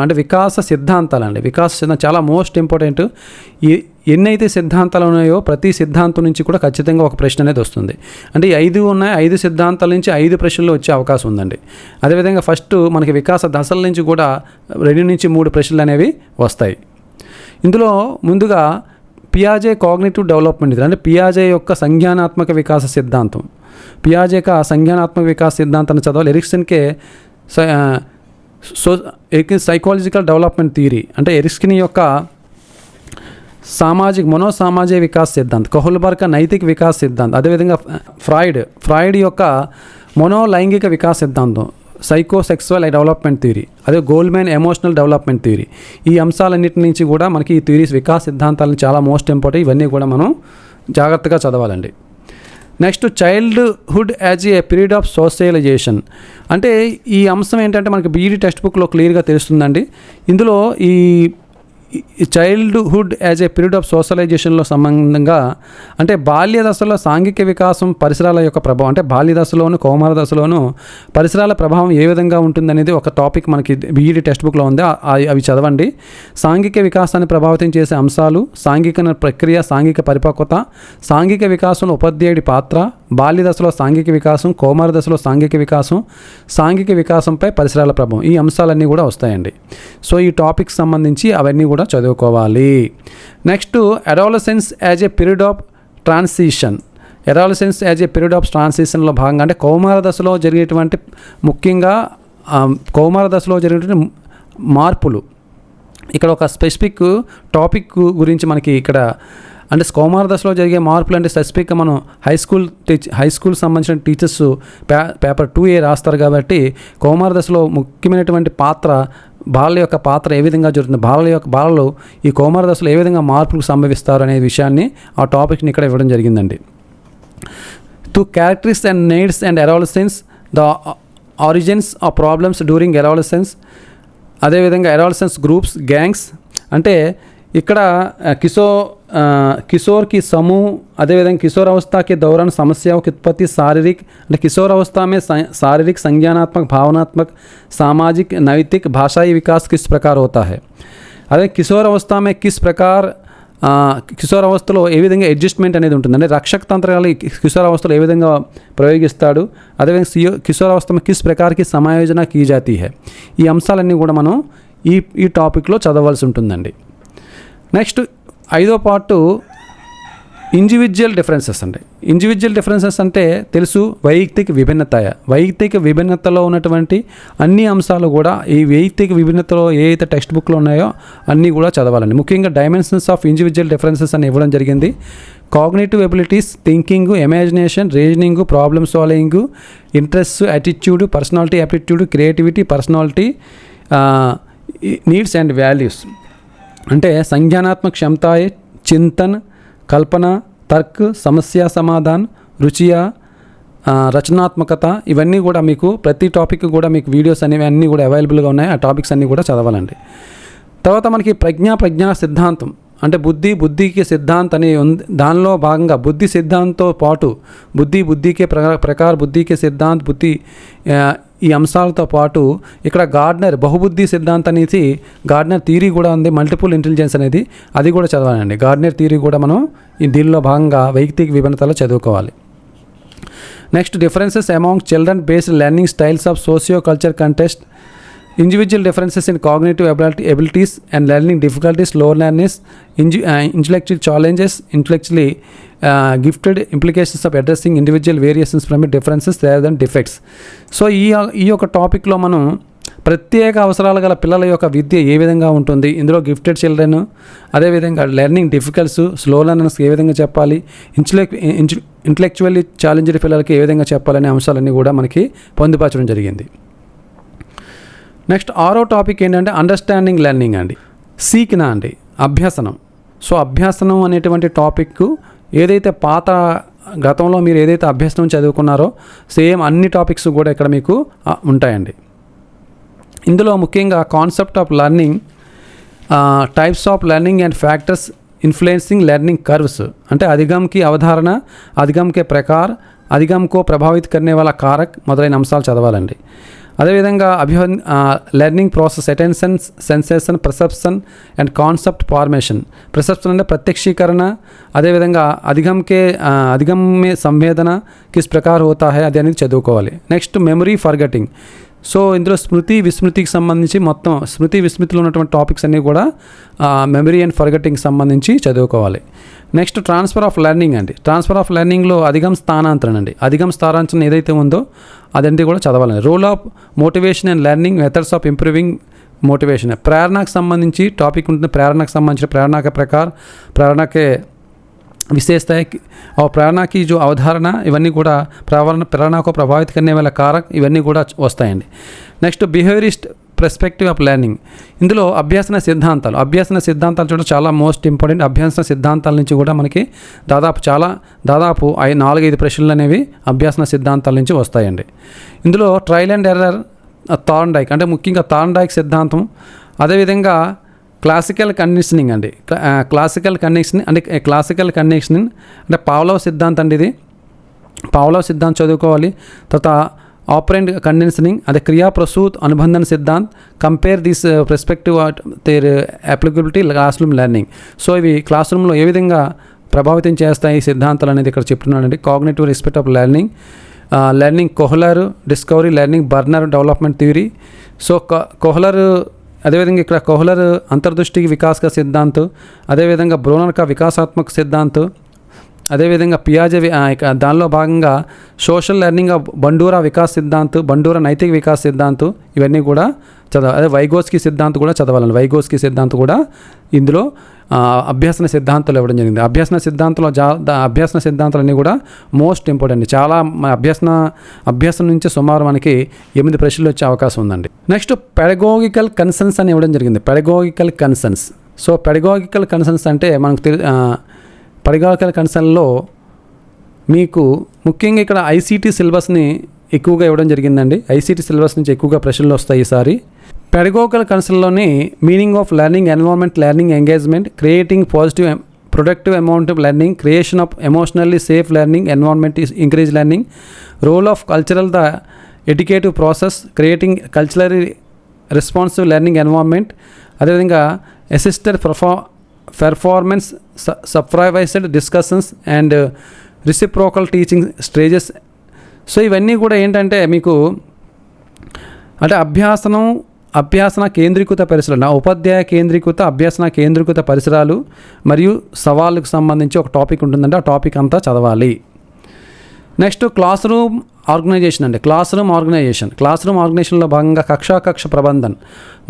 S1: అంటే వికాస సిద్ధాంతాలు అండి. వికాస సిద్ధాంతం చాలా మోస్ట్ ఇంపార్టెంట్. ఎన్నైతే సిద్ధాంతాలు ఉన్నాయో ప్రతి సిద్ధాంతం నుంచి కూడా ఖచ్చితంగా ఒక ప్రశ్న అనేది వస్తుంది. అంటే 5 ఉన్నాయి, 5 సిద్ధాంతాల నుంచి 5 ప్రశ్నలు వచ్చే అవకాశం ఉందండి. అదేవిధంగా ఫస్ట్ మనకి వికాస దశల నుంచి కూడా 2 నుంచి 3 ప్రశ్నలు అనేవి వస్తాయి. ఇందులో ముందుగా పియాజే కాగ్నిటివ్ డెవలప్మెంట్ అంటే పియాజే యొక్క సంజ్ఞానాత్మక వికాస సిద్ధాంతం. పియాజే యొక్క సంజ్ఞానాత్మక వికాస సిద్ధాంతాన్ని చదవాలి. ఎరిక్సన్కే సైకాలజికల్ డెవలప్మెంట్ థియరీ అంటే ఎరిక్సన్ యొక్క మనోసామాజిక వికాస్ సిద్ధాంతం, కహుల్బర్గ్ నైతిక వికాస్ సిద్ధాంతం, అదేవిధంగా ఫ్రాయిడ్ యొక్క మనోలైంగిక వికాస్ సిద్ధాంతం, సైకోసెక్సువల్ డెవలప్మెంట్ థియరీ, అదే గోల్డ్మెన్ ఎమోషనల్ డెవలప్మెంట్ థియరీ. ఈ అంశాలన్నింటి నుంచి కూడా మనకి ఈ థియరీస్ వికాస్ సిద్ధాంతాలను చాలా మోస్ట్ ఇంపార్టెంట్. ఇవన్నీ కూడా మనం జాగ్రత్తగా చదవాలండి. Next childhood as a period of socialisation అంటే ఈ అంశం ఏంటంటే మనకి బీఈడీ టెక్స్ట్ బుక్లో క్లియర్గా తెలుస్తుందండి. ఇందులో ఈ childhood as a period of సోషలైజేషన్లో సంబంధంగా అంటే బాల్య దశలో సాంఘిక వికాసం, పరిసరాల యొక్క ప్రభావం అంటే బాల్య దశలోను కౌమార దశలోను పరిసరాల ప్రభావం ఏ విధంగా ఉంటుందనేది ఒక టాపిక్ మనకి బీఈడీ టెక్స్ట్ బుక్లో ఉంది. అవి చదవండి. సాంఘిక వికాసాన్ని ప్రభావితం చేసే అంశాలు, సాంఘిక ప్రక్రియ, సాంఘిక పరిపక్వత, సాంఘిక వికాసంలో ఉపాధ్యాయుడి పాత్ర, బాల్య దశలో సాంఘిక వికాసం, కౌమార దశలో సాంఘిక వికాసం, సాంఘిక వికాసంపై పరిసరాల ప్రభావం, ఈ అంశాలన్నీ కూడా వస్తాయండి. సో ఈ టాపిక్ సంబంధించి అవన్నీ కూడా చదువుకోవాలి. Next adolescence as a period of transition. Adolescence as a period of ట్రాన్సిషన్లో భాగంగా అంటే కౌమార దశలో జరిగేటువంటి ముఖ్యంగా కౌమార దశలో జరిగేటువంటి మార్పులు. ఇక్కడ ఒక స్పెసిఫిక్ టాపిక్ గురించి మనకి ఇక్కడ అంటే కౌమార దశలో జరిగే మార్పులు అంటే స్పెసిఫిక్గా మనం హై స్కూల్ సంబంధించిన టీచర్స్ పేపర్ 2A రాస్తారు కాబట్టి కౌమార దశలో ముఖ్యమైనటువంటి పాత్ర, బాలల యొక్క పాత్ర ఏ విధంగా జరుగుతుంది, బాలలు ఈ కౌమార దశలో ఏ విధంగా మార్పులకు సంభవిస్తారు అనే విషయాన్ని ఆ టాపిక్ని ఇక్కడ ఇవ్వడం జరిగిందండి. To characteristics and needs and adolescence, the origins of problems during adolescence, అదేవిధంగా అడాలసెన్స్ గ్రూప్స్, గ్యాంగ్స్ అంటే ఇక్కడ किशोर की समूह, अदेविधंगा किशोरावस्था के दौरान समस्याओं की उत्पत्ति, शारीरिक అంటే किशोरावस्था में शारीरिक, संज्ञानात्मक, भावनात्मक, सामाजिक, नैतिक, भाषाई विकास किस प्रकार होता है. अదే किशोरावस्था में किस प्रकार కిశోరావస్థలో ఏ విధంగా అడ్జస్ట్మెంట్ అనేది ఉంటుంది అంటే రక్షక తంత్రాలు కిశోరావస్థలో ఏ విధంగా ప్రయోగిస్తాడు, అదేవిధంగా కిశోరావస్థ में किस प्रकार की समायोजन की जाती है. ఈ అంశాలన్నీ కూడా మనం ఈ టాపిక్లో చదవాల్సి ఉంటుందండి. నెక్స్ట్ 5వ పార్టు ఇండివిజువల్ డిఫరెన్సెస్ అండి. ఇండివిజువల్ డిఫరెన్సెస్ అంటే తెలుసు, వైయక్తిక విభిన్నతలో ఉన్నటువంటి అన్ని అంశాలు కూడా ఈ వైయక్తిక విభిన్నతలో ఏ అయితే టెక్స్ట్ బుక్లో ఉన్నాయో అన్నీ కూడా చదవాలండి. ముఖ్యంగా డైమెన్షన్స్ ఆఫ్ ఇండివిజువల్ డిఫరెన్సెస్ అని ఇవ్వడం జరిగింది. Cognitive abilities, thinking, imagination, reasoning, problem solving, interest, attitude, personality, aptitude, creativity, personality, needs and values అంటే సంజ్ఞానాత్మక క్షమతాయే, చింతన్, కల్పన, తర్క్, సమస్య సమాధాన్, రుచియ, రచనాత్మకత, ఇవన్నీ కూడా మీకు ప్రతి టాపిక్ కూడా మీకు వీడియోస్ అనేవి అన్నీ కూడా అవైలబుల్గా ఉన్నాయి. ఆ టాపిక్స్ అన్నీ కూడా చదవాలండి. తర్వాత మనకి ప్రజ్ఞా సిద్ధాంతం అంటే బుద్ధికి సిద్ధాంతం అని ఉంది. దానిలో భాగంగా బుద్ధి సిద్ధాంతంతో పాటు బుద్ధికే ప్రకార బుద్ధికే సిద్ధాంత్, బుద్ధి ఈ అంశాలతో పాటు ఇక్కడ గార్డ్నర్ బహుబుద్ధి సిద్ధాంతం అనేది గార్డ్నర్ థియరీ కూడా ఉంది. మల్టిపుల్ ఇంటెలిజెన్స్ అనేది అది కూడా చదవాలండి. గార్డ్నర్ థియరీ కూడా మనం దీనిలో భాగంగా వైయక్తిక విభిన్నతలో చదువుకోవాలి. Next differences among children based learning styles of socio culture context, individual differences in cognitive abilities and learning difficulties, low learners, intellectual challenges, intellectually gifted, implications of addressing individual variations from differences rather than defects. So ఈ యొక్క టాపిక్లో మనం ప్రత్యేక అవసరాలు గల పిల్లల యొక్క విద్య ఏ విధంగా ఉంటుంది, ఇందులో గిఫ్టెడ్ చిల్డ్రన్, అదేవిధంగా లెర్నింగ్ డిఫికల్ట్స్, స్లో లెర్నర్స్కి ఏ విధంగా చెప్పాలి, ఇంటలెక్చువల్లీ ఛాలెంజ్డ్ పిల్లలకి ఏ విధంగా చెప్పాలనే అంశాలన్నీ కూడా మనకి పొందుపరచడం జరిగింది. నెక్స్ట్ 6వ టాపిక్ ఏంటంటే అండర్స్టాండింగ్ లెర్నింగ్ అండి. సీకినా అండి అభ్యసనం. సో అభ్యసనం అనేటువంటి టాపిక్ ఏదైతే పాత గతంలో మీరు ఏదైతే అభ్యసనం చదువుకున్నారో సేమ్ అన్ని టాపిక్స్ కూడా ఇక్కడ మీకు ఉంటాయండి. ఇందులో ముఖ్యంగా concept of learning, types of learning and factors influencing learning curves, అంటే అధిగమ్ కి అవధారణ, అధిగమ్ కే ప్రకార్, అధిగమ్ కో ప్రభావిత్ కర్నే వాలా కారక్ మొదలైన అంశాలు చదవాలండి. అదేవిధంగా learning process, attention, sensation, perception and concept formation. Perception అంటే ప్రత్యక్షీకరణ, అదేవిధంగా అధిగమ్ మే సంవేదన కిస్ ప్రకార్ హోతా హై అది అనేది చదువుకోవాలి. Next memory forgetting. సో ఇందులో స్మృతి విస్మృతికి సంబంధించి మొత్తం స్మృతి విస్మృతిలో ఉన్నటువంటి టాపిక్స్ అన్నీ కూడా మెమరీ అండ్ ఫర్గెటింగ్కి సంబంధించి చదువుకోవాలి. నెక్స్ట్ ట్రాన్స్ఫర్ ఆఫ్ లెర్నింగ్ అండి. ట్రాన్స్ఫర్ ఆఫ్ లెర్నింగ్లో అధిగమ్ స్థానాంతరణ అండి. అధిగమ్ స్థానాంతరణ ఏదైతే ఉందో అదంతా కూడా చదవాలండి. Role of motivation and learning, methods of improving motivation. ప్రేరణకు సంబంధించి టాపిక్ ఉంటుంది. ప్రేరణకు సంబంధించిన प्रेरणा के प्रकार, प्रेरणा के विशेषता और प्रेरणा की जो अवधारणा इवన్నీ కూడా प्रेरणा को प्रभावित करने वाला कारक ఇవన్నీ కూడా వస్తాయండి. Next behaviourist perspective of learning. ఇందులో అభ్యసన సిద్ధాంతాలు చూడ చాలా మోస్ట్ ఇంపార్టెంట్. అభ్యసన సిద్ధాంతాల నుంచి కూడా మనకి దాదాపు 4-5 ప్రశ్నలు అనేవి అభ్యసన సిద్ధాంతాల నుంచి వస్తాయండి. ఇందులో ట్రయల్ అండ్ ఎర్రర్, థార్న్డైక్ అంటే ముఖ్యంగా థార్న్డైక్ సిద్ధాంతం, అదేవిధంగా క్లాసికల్ కండిషనింగ్ అండి. క్లాసికల్ కండిషనింగ్ అంటే పావ్లోవ్ సిద్ధాంతం అండి. ఇది పావ్లోవ్ సిద్ధాంతం చదువుకోవాలి. తర్వాత ఆపరెంట్ కండిషనింగ్ అదే క్రియా ప్రసూత్ అనుబంధన సిద్ధాంత్, compare this perspective their applicability classroom learning. So ఇవి క్లాస్ రూమ్లో ఏ విధంగా ప్రభావితం చేస్తాయి ఈ సిద్ధాంతాలు అనేది ఇక్కడ చెప్తున్నానండి. Cognitive respect of learning, learning Kohler discovery, learning burner development theory. So Kohler అదేవిధంగా ఇక్కడ కోహ్లర్ అంతర్దృష్టికి వికాస్ కా సిద్ధాంత్, అదేవిధంగా బ్రోనర్ కా వికాసాత్మక సిద్ధాంత్, అదేవిధంగా పియాజే దానిలో భాగంగా social learning Bandura Vikas Siddhant, Bandura నైతిక వికాస్ సిద్ధాంత్ ఇవన్నీ కూడా చదవాలి. అదే వైగోస్కి సిద్ధాంత్ కూడా చదవాలండి. వైగోస్కి సిద్ధాంతం కూడా ఇందులో అభ్యసన సిద్ధాంతాలు ఇవ్వడం జరిగింది. అభ్యసన సిద్ధాంతాలన్నీ కూడా మోస్ట్ ఇంపార్టెంట్. చాలా అభ్యసనం నుంచి సుమారు మనకి 8 ప్రశ్నలు వచ్చే అవకాశం ఉందండి. నెక్స్ట్ పెడగోగికల్ కన్సర్న్స్ అని ఇవ్వడం జరిగింది. పెడగోగికల్ కన్సర్న్స్. సో పెడగోగికల్ కన్సర్న్స్ అంటే మనకు పెడగోగికల్ కన్సర్న్లో మీకు ముఖ్యంగా ఇక్కడ ఐసీటీ సిలబస్ని ఎక్కువగా ఇవ్వడం జరిగిందండి. ఐసీటీ సిలబస్ నుంచి ఎక్కువగా ప్రశ్నలు వస్తాయి ఈసారి. పెడగోగికల్ కన్సర్న్లోని meaning of learning environment, learning engagement, creating positive productive amount of learning, creation of emotionally safe learning environment is increase learning, role of cultural the educative process, creating cultural responsive learning environment, అదేవిధంగా assisted performance, supervised discussions and reciprocal teaching stages. So ఇవన్నీ కూడా ఏంటంటే మీకు అంటే అభ్యాసన కేంద్రీకృత పరిసరాలు, ఉపాధ్యాయ కేంద్రీకృత అభ్యాసన కేంద్రీకృత పరిసరాలు మరియు సవాళ్ళకు సంబంధించి ఒక టాపిక్ ఉంటుందంటే ఆ టాపిక్ అంతా చదవాలి. నెక్స్ట్ క్లాస్ రూమ్ ఆర్గనైజేషన్ అండి. క్లాస్ రూమ్ ఆర్గనైజేషన్లో భాగంగా కక్ష ప్రబంధన్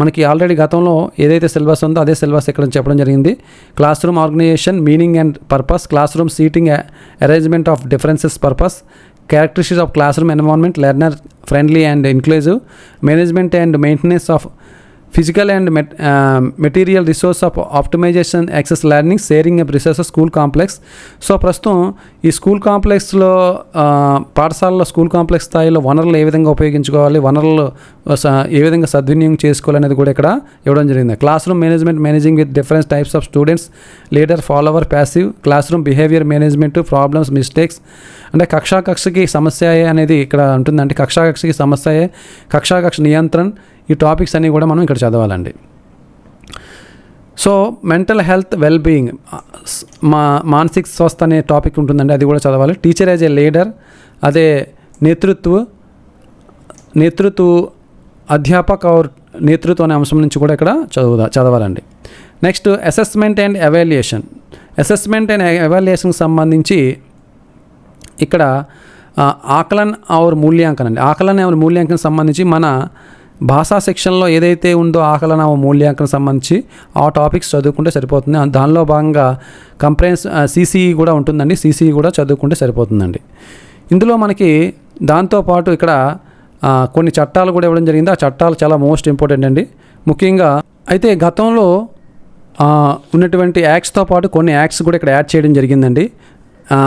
S1: మనకి ఆల్రెడీ గతంలో ఏదైతే సిలబస్ ఉందో అదే సిలబస్ ఇక్కడ చెప్పడం జరిగింది. Class room organisation, meaning and purpose, class room seating arrangement of differences purpose, characteristics of classroom environment, learner friendly and inclusive, management and maintenance of physical and material resource of optimization, access learning, sharing of resources, school complex. So ప్రస్తుతం ఈ school కాంప్లెక్స్లో పాఠశాలలో school complex స్థాయిలో వనరులు ఏ విధంగా ఉపయోగించుకోవాలి, వనరులు ఏ విధంగా సద్వినియోగం చేసుకోవాలనేది కూడా ఇక్కడ ఇవ్వడం జరిగింది. Class room management, managing with different types of students, leader, follower, passive, class room behaviour management, problems, mistakes. అంటే కక్షకి సమస్య అనేది ఇక్కడ ఉంటుందంటే కక్షకి సమస్య, కక్ష నియంత్రణ, ఈ టాపిక్స్ అన్నీ కూడా మనం ఇక్కడ చదవాలండి. So mental health well being, మానసిక స్వస్థ అనే టాపిక్ ఉంటుందండి, అది కూడా చదవాలి. టీచర్ యాజ్ ఏ లీడర్, అదే నేతృత్వ అధ్యాపక్ और నేతృత్వం అనే అంశం నుంచి కూడా ఇక్కడ చదవాలండి. Next assessment and evaluation. Assessment and ఎవాల్యుయేషన్కి సంబంధించి ఇక్కడ ఆకలన్ ఔర్ మూల్యాంకన్ అండి. ఆకలన్ ఔర్ మూల్యాంకన్ సంబంధించి మన భాషా సెక్షన్లో ఏదైతే ఉందో ఆకలన మూల్యాంకనం సంబంధించి ఆ టాపిక్స్ చదువుకుంటే సరిపోతుంది. దానిలో భాగంగా సిసిఈ కూడా ఉంటుందండి. సిసిఈ కూడా చదువుకుంటే సరిపోతుందండి. ఇందులో మనకి దాంతోపాటు ఇక్కడ కొన్ని చట్టాలు కూడా ఇవ్వడం జరిగింది. ఆ చట్టాలు చాలా మోస్ట్ ఇంపార్టెంట్ అండి. ముఖ్యంగా అయితే గతంలో ఉన్నటువంటి యాక్ట్స్తో పాటు కొన్ని యాక్ట్స్ కూడా ఇక్కడ యాడ్ చేయడం జరిగిందండి.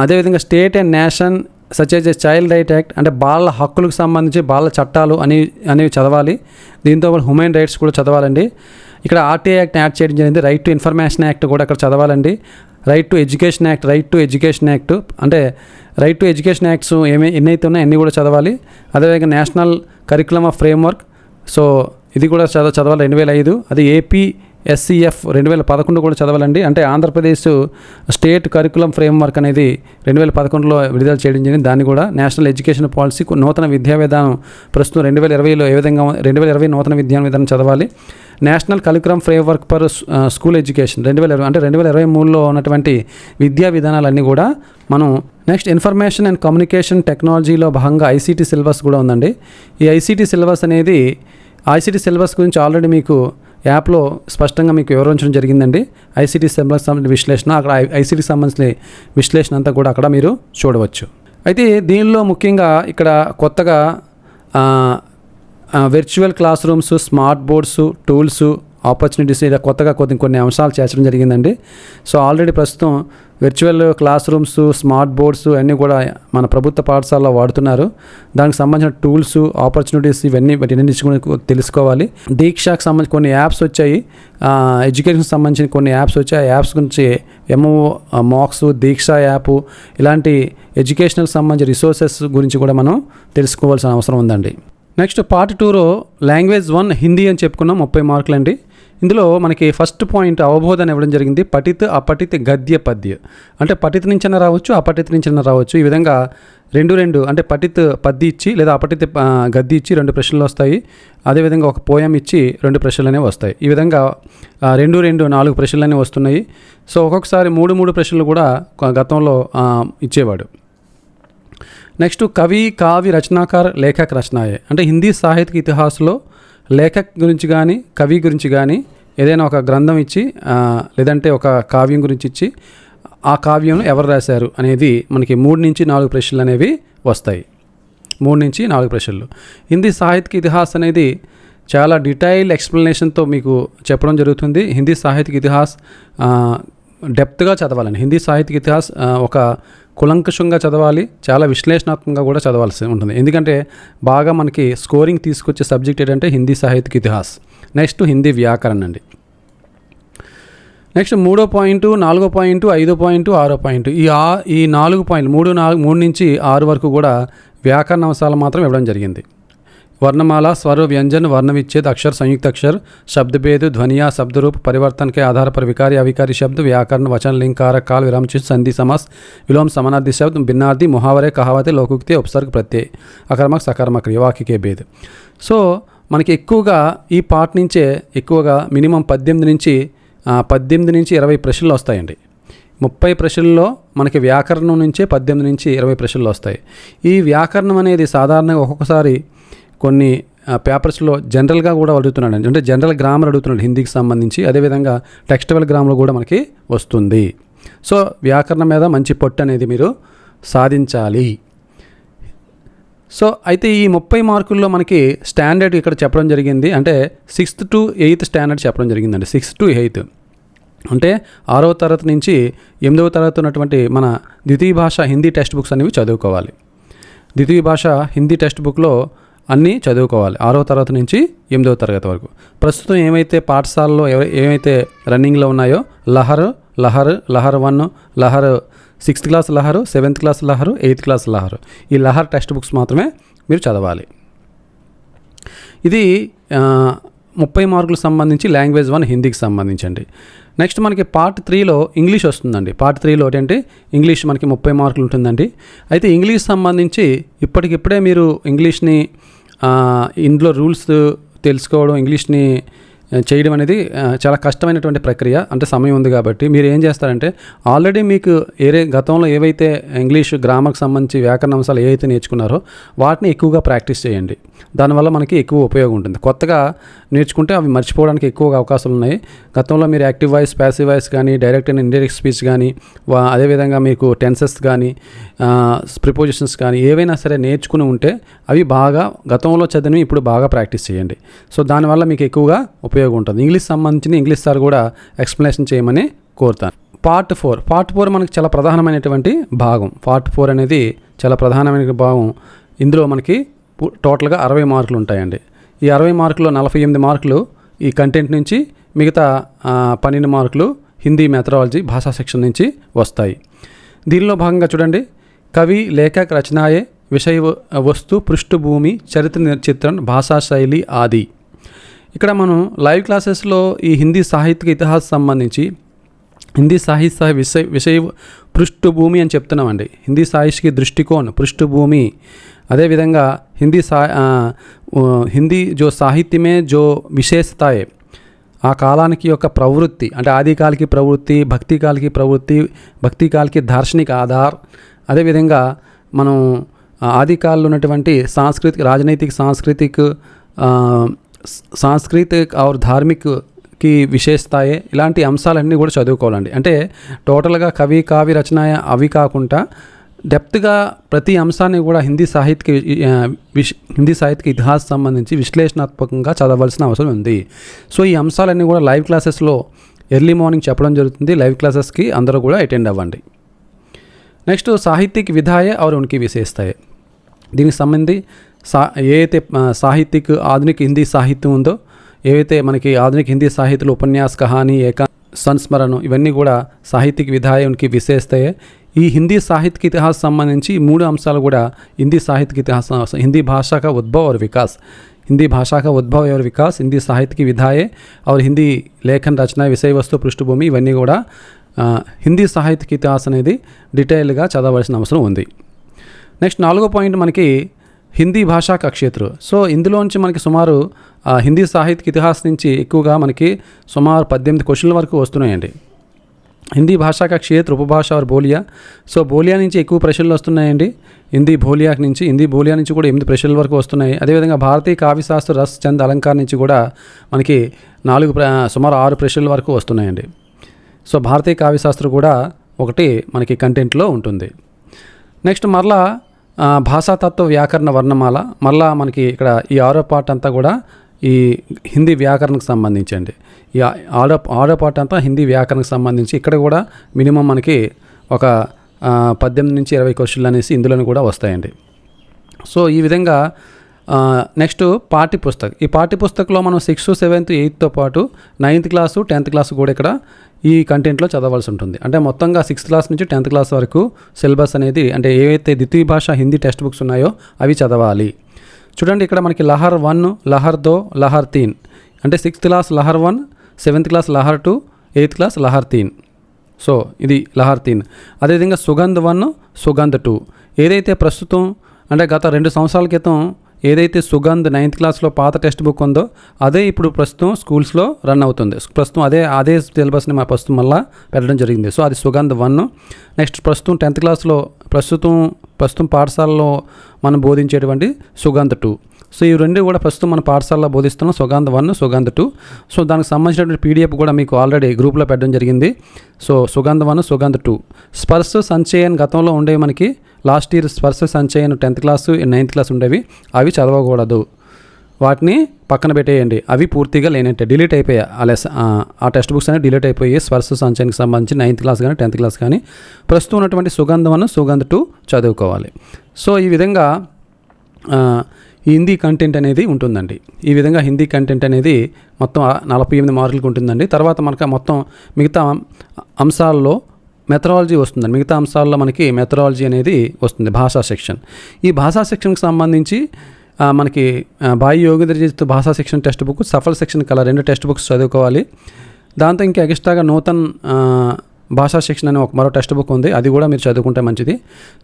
S1: అదేవిధంగా state and nation such as child right act, అంటే బాల హక్కులకు సంబంధించి బాల చట్టాలు అనేవి చదవాలి. దీంతో హ్యూమన్ రైట్స్ కూడా చదవాలండి. ఇక్కడ ఆర్టీఐ యాక్ట్ యాడ్ చేయడం జరిగింది. రైట్ టు ఇన్ఫర్మేషన్ యాక్ట్ కూడా అక్కడ చదవాలండి. రైట్ టు ఎడ్యుకేషన్ యాక్ట్ అంటే రైట్ టు ఎడ్యుకేషన్ యాక్ట్స్ ఎన్నైతే ఉన్నాయో అన్నీ కూడా చదవాలి. అదేవిధంగా national curriculum of framework, so ఇది కూడా చదవాలి 2005. అది APSCF 2011 కూడా చదవాలండి. అంటే ఆంధ్రప్రదేశ్ స్టేట్ కరికులం ఫ్రేమ్వర్క్ అనేది 2011లో విడుదల చేయడం జరిగింది. దాన్ని కూడా నేషనల్ ఎడ్యుకేషన్ పాలసీ నూతన విద్యా విధానం ప్రస్తుతం 2020లో ఏ విధంగా 2020 నూతన విద్యా విధానం చదవాలి. National curriculum framework for school education 2020 అంటే 2023లో ఉన్నటువంటి విద్యా విధానాలన్నీ కూడా మనం నెక్స్ట్ ఇన్ఫర్మేషన్ అండ్ కమ్యూనికేషన్ టెక్నాలజీలో భాగంగా ఐసీటీ సిలబస్ కూడా ఉందండి. ఈ ఐసీటీ సిలబస్ గురించి ఆల్రెడీ మీకు యాప్లో స్పష్టంగా మీకు వివరించడం జరిగిందండి. ఐసీటీ సిలబస్ సంబంధించిన విశ్లేషణ, అక్కడ ఐసీటీకి సంబంధించిన విశ్లేషణ అంతా కూడా అక్కడ మీరు చూడవచ్చు. అయితే దీనిలో ముఖ్యంగా ఇక్కడ కొత్తగా virtual class rooms, smart boards, tools, opportunities ఇలా కొత్తగా కొన్ని అంశాలు చేర్చడం జరిగిందండి. సో ఆల్రెడీ ప్రస్తుతం virtual class rooms, smart boards అన్నీ కూడా మన ప్రభుత్వ పాఠశాలలో వాడుతున్నారు. దానికి సంబంధించిన టూల్స్, ఆపర్చునిటీస్ ఇవన్నీ తెలుసుకోవాలి. దీక్షకు సంబంధించి కొన్ని యాప్స్ వచ్చాయి, ఎడ్యుకేషన్కి సంబంధించిన కొన్ని యాప్స్ వచ్చాయి. ఆ యాప్స్ గురించి MOO మాక్స్, దీక్ష యాప్ ఇలాంటి ఎడ్యుకేషనల్ సంబంధించిన రిసోర్సెస్ గురించి కూడా మనం తెలుసుకోవాల్సిన అవసరం ఉందండి. నెక్స్ట్ పార్ట్ 2లో లాంగ్వేజ్ 1 హిందీ అని చెప్పుకున్నాం, 30 మార్కులండి. ఇందులో మనకి ఫస్ట్ పాయింట్ అవబోధన ఇవ్వడం జరిగింది. పఠిత్ అపఠిత్ గద్య పద్య, అంటే పఠిత్ నుంచైనా రావచ్చు, అపఠిత్ నుంచైనా రావచ్చు. ఈ విధంగా రెండు అంటే పఠిత్ పద్య ఇచ్చి లేదా అపఠిత్ గద్య ఇచ్చి 2 ప్రశ్నలు వస్తాయి. అదేవిధంగా ఒక పోయం ఇచ్చి 2 ప్రశ్నలు అనేవి వస్తాయి. ఈ విధంగా 4 ప్రశ్నలు అనేవి వస్తున్నాయి. సో ఒక్కొక్కసారి 3 ప్రశ్నలు కూడా గతంలో ఇచ్చేవాడు. నెక్స్ట్ కవి, కావ్య, రచనాకార్, లేఖక్, రచనాయే, అంటే హిందీ సాహిత్య ఇతిహాసంలో లేఖక్ గురించి కానీ కవి గురించి కానీ ఏదైనా ఒక గ్రంథం ఇచ్చి లేదంటే ఒక కావ్యం గురించి ఇచ్చి ఆ కావ్యం ఎవరు రాశారు అనేది మనకి 3 నుంచి 4 ప్రశ్నలు అనేవి వస్తాయి. 3 నుంచి 4 ప్రశ్నలు. హిందీ సాహిత్య ఇతిహాస్ అనేది చాలా డీటెయిల్ ఎక్స్ప్లెనేషన్తో మీకు చెప్పడం జరుగుతుంది. హిందీ సాహిత్య ఇతిహాస్ డెప్త్గా చదవాలండి. హిందీ సాహిత్య ఇతిహాస్ ఒక కులంకషంగా చదవాలి, చాలా విశ్లేషణాత్మకంగా కూడా చదవాల్సి ఉంటుంది. ఎందుకంటే బాగా మనకి స్కోరింగ్ తీసుకొచ్చే సబ్జెక్ట్ ఏంటంటే హిందీ సాహిత్య ఇతిహాస్. నెక్స్ట్ హిందీ వ్యాకరణ అండి. నెక్స్ట్ 3వ పాయింట్, 4వ పాయింట్, 5వ పాయింట్, 6వ పాయింట్, ఈ 4 పాయింట్లు 3 నుంచి 6 వరకు కూడా వ్యాకరణ అంశాలు మాత్రం ఇవ్వడం జరిగింది. वर्णमाला, स्वर, व्यंजन, वर्ण विच्छेद, अक्षर, संयुक्त अक्षर, शब्द भेद, ध्वनिया, शब्द रूप परिवर्तन के आधार पर विकारी अविकारी शब्द, व्याकरण, वचन, लिंग, कारक, काल, विराम चिन्ह, संधि, समास, विलोम, समानार्थी शब्द, भिन्नार्थी, मुहावरे, कहावते, लौकिकते, उपसर्ग, प्रत्यय, अकर्मक, सकर्मक क्रिया, वाक्य के भेद. సో మనకి ఎక్కువగా ఈ పార్ట్ నుంచే ఎక్కువగా మినిమం 18 నుంచి 20 ప్రశ్నలు వస్తాయండి. 30 ప్రశ్నల్లో మనకి వ్యాకరణం నుంచే 18 నుంచి 20 ప్రశ్నలు వస్తాయి. ఈ వ్యాకరణం అనేది సాధారణంగా ఒక్కొక్కసారి కొన్ని పేపర్స్లో జనరల్గా కూడా అడుగుతున్నాడు, అంటే జనరల్ గ్రామర్ అడుగుతున్నాడు హిందీకి సంబంధించి. అదేవిధంగా టెక్స్టబుల్ గ్రామర్ కూడా మనకి వస్తుంది. సో వ్యాకరణం మీద మంచి పట్టు అనేది మీరు సాధించాలి. సో అయితే ఈ 30 మార్కుల్లో మనకి స్టాండర్డ్ ఇక్కడ చెప్పడం జరిగింది, అంటే 6th to 8th స్టాండర్డ్ చెప్పడం జరిగిందండి. 6th to 8th అంటే 6వ తరగతి నుంచి 8వ తరగతి ఉన్నటువంటి మన ద్వితీయ భాష హిందీ టెక్స్ట్ బుక్స్ అనేవి చదువుకోవాలి. ద్వితీయ భాష హిందీ టెక్స్ట్ బుక్లో అన్నీ చదువుకోవాలి 6వ తరగతి నుంచి 8వ తరగతి వరకు. ప్రస్తుతం ఏమైతే పాఠశాలలో ఏమైతే రన్నింగ్లో ఉన్నాయో Lahar 1, Lahar 6th class Lahar, 7th class Lahar, 8th class Lahar, ఈ లహర్ టెక్స్ట్ బుక్స్ మాత్రమే మీరు చదవాలి. ఇది 30 మార్కులకు సంబంధించి లాంగ్వేజ్ 1 హిందీకి సంబంధించండి. నెక్స్ట్ మనకి పార్ట్ 3లో ఇంగ్లీష్ వస్తుందండి. పార్ట్ 3లో ఏంటంటే ఇంగ్లీష్ మనకి 30 మార్కులు ఉంటుందండి. అయితే ఇంగ్లీష్ సంబంధించి ఇప్పటికిప్పుడే మీరు ఇంగ్లీష్ని ఇందులో రూల్స్ తెలుసుకోవడం, ఇంగ్లీష్ని చేయడం అనేది చాలా కష్టమైనటువంటి ప్రక్రియ. అంటే సమయం ఉంది కాబట్టి మీరు ఏం చేస్తారంటే, ఆల్రెడీ మీకు గతంలో ఏవైతే ఇంగ్లీష్ గ్రామర్కి సంబంధించి వ్యాకరణ అంశాలు ఏవైతే నేర్చుకున్నారో వాటిని ఎక్కువగా ప్రాక్టీస్ చేయండి. దానివల్ల మనకి ఎక్కువ ఉపయోగం ఉంటుంది. కొత్తగా నేర్చుకుంటే అవి మర్చిపోవడానికి ఎక్కువగా అవకాశాలు ఉన్నాయి. గతంలో మీరు యాక్టివ్ వాయిస్, ప్యాసివ్ వాయిస్ కానీ, డైరెక్ట్ అండ్ ఇండైరెక్ట్ స్పీచ్ కానీ, అదేవిధంగా మీకు టెన్సెస్ కానీ, ప్రిపోజిషన్స్ కానీ ఏవైనా సరే నేర్చుకుని ఉంటే అవి బాగా గతంలో చదివి ఇప్పుడు బాగా ప్రాక్టీస్ చేయండి. సో దానివల్ల మీకు ఎక్కువగా ఉపయోగం ఉంటుంది. ఇంగ్లీష్ సంబంధించిన ఇంగ్లీష్ సార్ కూడా ఎక్స్ప్లెనేషన్ చేయమని కోరుతాను. పార్ట్ 4 మనకి చాలా ప్రధానమైనటువంటి భాగం. పార్ట్ 4 అనేది చాలా ప్రధానమైన భాగం. ఇందులో మనకి టోటల్గా 60 మార్కులు ఉంటాయండి. ఈ 60 మార్కుల్లో 48 మార్కులు ఈ కంటెంట్ నుంచి, మిగతా 12 మార్కులు హిందీ మెథడాలజీ భాషా సెక్షన్ నుంచి వస్తాయి. దీనిలో భాగంగా చూడండి, కవి లేఖక్ రచనాయే విషయ వస్తు పృష్ఠభూమి చరిత్ర చిత్రణ భాషా శైలి ఆది. ఇక్కడ మనం లైవ్ క్లాసెస్లో ఈ హిందీ సాహిత్యక ఇతిహాసం సంబంధించి హిందీ సాహిత్య విషయ పృష్ఠభూమి అని చెప్తున్నామండి. హిందీ సాహిత్యకి దృష్టికోణ్ పృష్ఠభూమి. అదేవిధంగా హిందీ జో సాహిత్యమే జో విశేషతాయే, ఆ కాలానికి యొక్క ప్రవృత్తి అంటే ఆదికాలికి ప్రవృత్తి, భక్తికాలికి ప్రవృత్తి, భక్తికాలికి దార్శనిక ఆధార్. అదేవిధంగా మనం ఆదికాలంలో ఉన్నటువంటి సాంస్కృతిక, రాజనైతిక, సాంస్కృతిక और ధార్మికకి విశేషతాయే, ఇలాంటి అంశాలన్నీ కూడా చదువుకోవాలండి. అంటే టోటల్గా కవి కావ్య రచన అవి కాకుండా డెప్త్గా ప్రతి అంశాన్ని కూడా హిందీ సాహిత్యక ఇతిహాసం సంబంధించి విశ్లేషణాత్మకంగా చదవాల్సిన అవసరం ఉంది. సో ఈ అంశాలన్నీ కూడా లైవ్ క్లాసెస్లో ఎర్లీ మార్నింగ్ చెప్పడం జరుగుతుంది. లైవ్ క్లాసెస్కి అందరూ కూడా అటెండ్ అవ్వండి. నెక్స్ట్ సాహిత్యక విధాయే और उनकी విశేషతాయే. దీనికి సంబంధించి ఏదైతే సాహిత్యక ఆధునిక హిందీ సాహిత్యం ఉందో, ఏవైతే మనకి ఆధునిక హిందీ సాహిత్యంలో ఉపన్యాస, కహానీ, సంస్మరణం ఇవన్నీ కూడా సాహిత్యక విధాయే उनकी విశేషతాయే. ఈ హిందీ సాహిత్యక ఇతిహాసం సంబంధించి 3 అంశాలు కూడా హిందీ సాహిత్యక ఇతిహాసం, హిందీ భాషా का उद्भव और विकास, हिंदी भाषा का उद्भव और विकास, हिंदी साहित्य की विधाएँ और हिंदी लेखन रचना विषय वस्तु पृष्ठभूमि ఇవన్నీ కూడా హిందీ సాహిత్యక ఇతిహాసం అనేది డీటెయిల్గా చదవవలసిన అవసరం ఉంది. నెక్స్ట్ 4వ పాయింట్ మనకి హిందీ భాషా కా క్షేత్ర. సో ఇందులోంచి మనకి సుమారు హిందీ సాహిత్యక ఇతిహాసం నుంచి ఎక్కువగా మనకి సుమారు 18 క్వశ్చన్ల వరకు వస్తున్నాయండి. హిందీ భాషా కా క్షేత్ర ఉపభాష और బోలియా. సో బోలియా నుంచి ఎక్కువ ప్రశ్నలు వస్తున్నాయండి. హిందీ బోలియా నుంచి కూడా 8 ప్రశ్నల వరకు వస్తున్నాయి. అదేవిధంగా భారతీయ కావ్యశాస్త్ర, రస్, చంద్, అలంకార్ నుంచి కూడా మనకి సుమారు 6 ప్రశ్నల వరకు వస్తున్నాయండి. సో భారతీయ కావ్యశాస్త్రం కూడా ఒకటి మనకి కంటెంట్లో ఉంటుంది. నెక్స్ట్ మరలా భాషాతత్వ వ్యాకరణ వర్ణమాల. మరలా మనకి ఇక్కడ ఈ 6వ పార్ట్ అంతా కూడా ఈ హిందీ వ్యాకరణకు సంబంధించండి. ఈ ఆరో పార్ట్ అంతా హిందీ వ్యాకరణకు సంబంధించి. ఇక్కడ కూడా మినిమం మనకి ఒక 18 నుంచి 20 క్వశ్చన్లు అనేసి ఇందులోని కూడా వస్తాయండి. సో ఈ విధంగా నెక్స్ట్ పాఠ్యపుస్తకం. ఈ పాఠ్యపుస్తకంలో మనం 6th, 7th, 8th పాటు 9th క్లాసు, 10th క్లాసు కూడా ఇక్కడ ఈ కంటెంట్లో చదవాల్సి ఉంటుంది. అంటే మొత్తంగా 6th క్లాస్ నుంచి 10th క్లాస్ వరకు సిలబస్ అనేది, అంటే ఏవైతే ద్వితీయ భాష హిందీ టెక్స్ట్ బుక్స్ ఉన్నాయో అవి చదవాలి. చూడండి, ఇక్కడ మనకి లహర్ 1, లహర్ 2, లహర్ 3 అంటే 6th class Lahar 1, 7th class Lahar 2, 8th class Lahar 3. So ఇది లహర్ 3. అదేవిధంగా సుగంధ్ 1, సుగంధ్ 2. ఏదైతే ప్రస్తుతం అంటే గత 2 సంవత్సరాల క్రితం ఏదైతే సుగంధ్ 9th క్లాస్లో పాత టెక్స్ట్ బుక్ ఉందో అదే ఇప్పుడు ప్రస్తుతం స్కూల్స్లో రన్ అవుతుంది. ప్రస్తుతం అదే సిలబస్ని ప్రస్తుతం మళ్ళీ పెట్టడం జరిగింది. సో అది సుగంధ్ 1. నెక్స్ట్ ప్రస్తుతం 10th క్లాస్లో ప్రస్తుతం పాఠశాలలో మనం బోధించేటువంటి సుగంధ్ 2. సో ఈ రెండు కూడా ప్రస్తుతం మన పాఠశాలలో బోధిస్తున్నాం, సుగంధ్ 1, సుగంధ్ 2. సో దానికి సంబంధించినటువంటి PDF కూడా మీకు ఆల్రెడీ గ్రూప్లో పెట్టడం జరిగింది. సో సుగంధ్ 1, సుగంధ్ 2. స్పర్శ సంచయన్ గతంలో ఉండేవి మనకి లాస్ట్ ఇయర్ స్పర్శ Sanchayan 10th class, 9th class ఉండేవి. అవి చదవకూడదు, వాటిని పక్కన పెట్టేయండి. అవి పూర్తిగా లేనంటే డిలీట్ అయిపోయాయి. ఆ టెక్స్ట్ బుక్స్ అనేవి డిలీట్ అయిపోయి స్పర్శ సంచయన్కి సంబంధించి 9th క్లాస్ కానీ 10th క్లాస్ కానీ ప్రస్తుతం ఉన్నటువంటి సుగంధ్ 1, సుగంధ్ 2 చదువుకోవాలి. సో ఈ విధంగా హిందీ కంటెంట్ అనేది ఉంటుందండి. ఈ విధంగా హిందీ కంటెంట్ అనేది మొత్తం 48 మార్కులకు ఉంటుందండి. తర్వాత మనకు మొత్తం మిగతా అంశాల్లో మెథడాలజీ వస్తుందండి. మిగతా అంశాల్లో మనకి మెథడాలజీ అనేది వస్తుంది, భాషా సెక్షన్. ఈ భాషా సెక్షన్కి సంబంధించి మనకి బాయి యోగేంద్రజిత్ భాషా section text book, Safal section కల 2 టెక్స్ట్ బుక్స్ చదువుకోవాలి. దాంతో ఇంకా ఎక్స్ట్రాగా నూతన్ భాషా శిక్షణ అనే మరో టెక్స్ట్ బుక్ ఉంది, అది కూడా మీరు చదువుకుంటే మంచిది.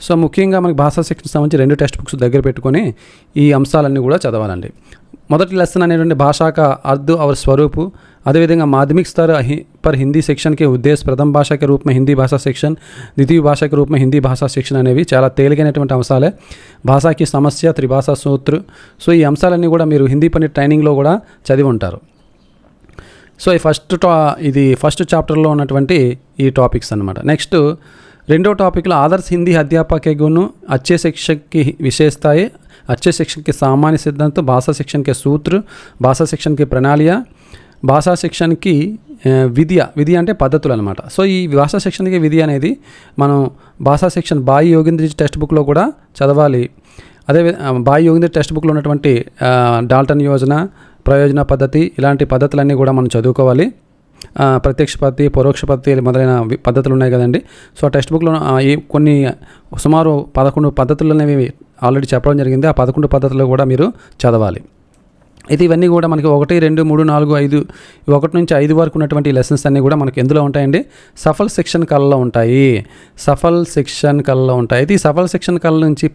S1: సో ముఖ్యంగా మనకి భాషా శిక్షణ సంబంధించి 2 టెక్స్ట్ బుక్స్ దగ్గర పెట్టుకొని ఈ అంశాలన్నీ కూడా చదవాలండి. మొదటి లెసన్ అనేటువంటి భాషా का अर्थ और स्वरूप, అదేవిధంగా माध्यमिक स्तर पर हिंदी सेक्शन के उद्देश्य, प्रथम भाषा के रूप में हिंदी भाषा सेक्शन, द्वितीय भाषा के रूप में हिंदी भाषा सेक्शन అనేవి చాలా తేలికైనటువంటి అంశాలే. భాషాకి సమస్య, త్రిభాషా సూత్ర, సో ఈ అంశాలన్నీ కూడా మీరు హిందీ పండిట్ ట్రైనింగ్లో కూడా చదివి ఉంటారు. సో ఈ ఫస్ట్ చాప్టర్లో ఉన్నటువంటి ఈ టాపిక్స్ అనమాట. నెక్స్ట్ రెండో టాపిక్లో ఆదర్శ హిందీ అధ్యాపक के गुण, अच्छे शिक्षक की विशेषताएं, अच्छे शिक्षक के सामान्य सिद्धांत, भाषा शिक्षण के सूत्र, भाषा शिक्षण की प्रणालियाँ, భాషా శిక్షణకి విధి అంటే పద్ధతులు అనమాట. సో ఈ భాషా శిక్షణకి విధి అనేది మనం భాషా శిక్షణ బాయి యోగేంద్ర టెక్స్ట్ బుక్లో కూడా చదవాలి. అదే బాయి యోగేంద్ర టెక్స్ట్ బుక్లో ఉన్నటువంటి డాల్టన్ యోజన, ప్రయోజన పద్ధతి, ఇలాంటి పద్ధతులన్నీ కూడా మనం చదువుకోవాలి. ప్రత్యక్ష పద్ధతి, పరోక్ష పద్ధతి మొదలైన పద్ధతులు ఉన్నాయి కదండి. సో ఆ టెక్స్ట్ బుక్లో కొన్ని సుమారు 11 పద్ధతులు అనేవి ఆల్రెడీ చెప్పడం జరిగింది. ఆ 11 పద్ధతులు కూడా మీరు చదవాలి. అయితే ఇవన్నీ కూడా మనకి 1, 2, 3, 4, 5 1 నుంచి 5 వరకు ఉన్నటువంటి లెసన్స్ అన్నీ కూడా మనకి ఎందులో ఉంటాయండి, సఫల్ సెక్షన్ కళ్ళలో ఉంటాయి. సఫల్ సెక్షన్ కళ్ళలో ఉంటాయి. అయితే ఈ సఫల్ సెక్షన్ కళ్ళ నుంచి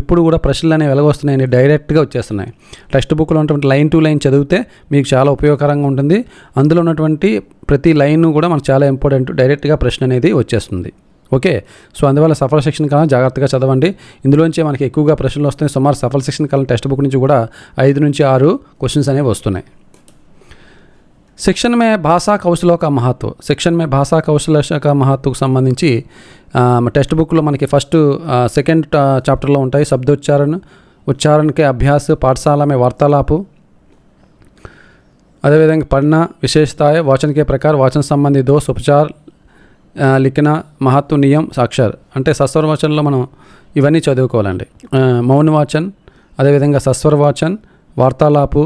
S1: ఎప్పుడు కూడా ప్రశ్నలు అనేవి వెలగొస్తున్నాయండి, డైరెక్ట్గా వచ్చేస్తున్నాయి. టెక్స్ట్ బుక్లో ఉన్నటువంటి లైన్ టు లైన్ చదివితే మీకు చాలా ఉపయోగకరంగా ఉంటుంది. అందులో ఉన్నటువంటి ప్రతి లైన్ కూడా మనకు చాలా ఇంపార్టెంట్, డైరెక్ట్గా ప్రశ్న అనేది వచ్చేస్తుంది. ఓకే, సో అందువల్ల సఫల్ సెక్షన్ కాలం జాగ్రత్తగా చదవండి. ఇందులోంచి మనకి ఎక్కువగా ప్రశ్నలు వస్తున్నాయి. సుమారు సఫల్ సెక్షన్ కాలం టెక్స్ట్ బుక్ నుంచి కూడా 5 నుంచి 6 క్వశ్చన్స్ అనేవి వస్తున్నాయి. शिक्षण में भाषा कौशलों का महत्व, शिक्षण में भाषा कौशल का महत्व సంబంధించి టెక్స్ట్ బుక్లో మనకి ఫస్ట్ సెకండ్ చాప్టర్లో ఉంటాయి. ఉచ్చారణ के अभ्यास, पाठशाला में वार्तालाप, అదేవిధంగా पढ़ना, विशेषताएं, वाचन के प्रकार, वाचन संबंधी दोष, उपचार, లిఖన, మహత్వ, నియం, సాక్షర్ అంటే సస్వర వాచనలో మనం ఇవన్నీ చదువుకోవాలండి. మౌన వాచన్, అదేవిధంగా సస్వర వాచన్, వార్తాలాపు,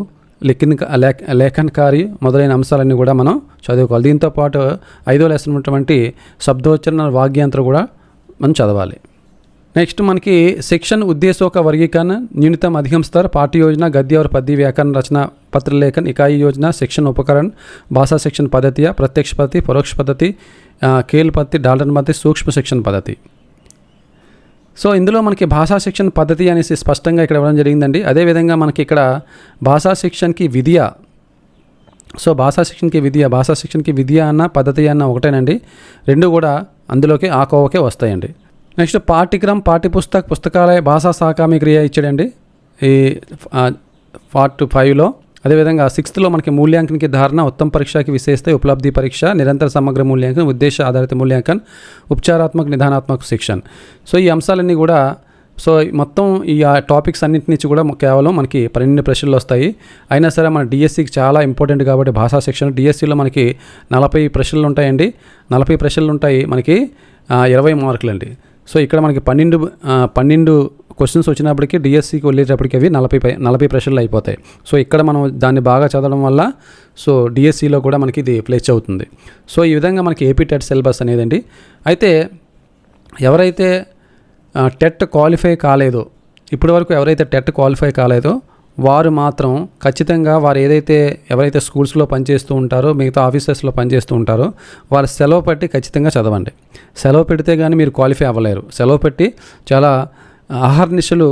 S1: లేఖనకారి మొదలైన అంశాలన్నీ కూడా మనం చదువుకోవాలి. దీంతోపాటు 5వ లెసన్ ఉన్నటువంటి శబ్దోచ్చరణ, వాగ్యంత్రం కూడా మనం చదవాలి. नेक्स्ट मन की शिक्षण उद्देश्यों का वर्गीकरण, न्यूनतम अधिगम स्तर, पाठ्य योजना, गद्य और पद्य व्याकरण, रचना पत्र लेखन, इकाई योजना, शिक्षण उपकरण, भाषा शिक्षण पद्धतियाँ, प्रत्यक्ष पद्धति, परोक्ष पद्धति, खेल पद्धति, डाल्टन पद्धति, सूक्ष्म शिक्षण पद्धति. సో ఇందులో మనకి భాషా శిక్షణ పద్ధతి అనేసి స్పష్టంగా ఇక్కడ ఇవ్వడం జరిగిందండి. అదేవిధంగా మనకి ఇక్కడ భాషా శిక్షణకి విద్య, సో భాషా శిక్షణకి విద్య అన్న పద్ధతి అన్న ఒకటేనండి. రెండు కూడా అందులోకి ఆ కోవకే వస్తాయండి. నెక్స్ట్ పాఠ్యక్రమం, పాఠ్యపుస్తక, పుస్తకాలయ, భాషా సాకామి క్రియ ఇచ్చాడండి ఈ పార్ట్ 5లో. అదేవిధంగా 6th మనకి मूल्यांकन की धारणा, उत्तम परीक्षा की विशेषता, उपलब्धि परीक्षा, निरंतर समग्र मूल्यांकन, उद्देश्य आधारित मूल्यांकन, ఉపచారాత్మక నిదానాత్మక శిక్షణ. సో ఈ అంశాలన్నీ కూడా సో మొత్తం ఈ టాపిక్స్ అన్నింటి నుంచి కూడా కేవలం మనకి 12 ప్రశ్నలు వస్తాయి. అయినా సరే మన డిఎస్సికి చాలా ఇంపార్టెంట్ కాబట్టి భాషా శిక్షణ డిఎస్సిలో మనకి 40 ప్రశ్నలు ఉంటాయండి. 40 ప్రశ్నలు ఉంటాయి, మనకి 20 మార్కులు అండి. సో ఇక్కడ మనకి 12 క్వశ్చన్స్ వచ్చినప్పటికీ డిఎస్సికి వెళ్ళేటప్పటికి అవి 40 ప్రశ్నలు అయిపోతాయి. సో ఇక్కడ మనం దాన్ని బాగా చదవడం వల్ల సో డిఎస్సిలో కూడా మనకి ఇది ప్లేస్ అవుతుంది. సో ఈ విధంగా మనకి ఏపీ టెట్ సిలబస్ అనేదండి. అయితే ఎవరైతే టెట్ క్వాలిఫై కాలేదో, ఇప్పటివరకు ఎవరైతే టెట్ క్వాలిఫై కాలేదో వారు మాత్రం ఖచ్చితంగా ఎవరైతే స్కూల్స్లో పనిచేస్తూ ఉంటారో, మిగతా ఆఫీసెస్లో పనిచేస్తూ ఉంటారో వారు సెలవు పెట్టి ఖచ్చితంగా చదవండి. సెలవు పెడితే కానీ మీరు క్వాలిఫై అవ్వలేరు. సెలవు పెట్టి చాలా అహర్నిశలు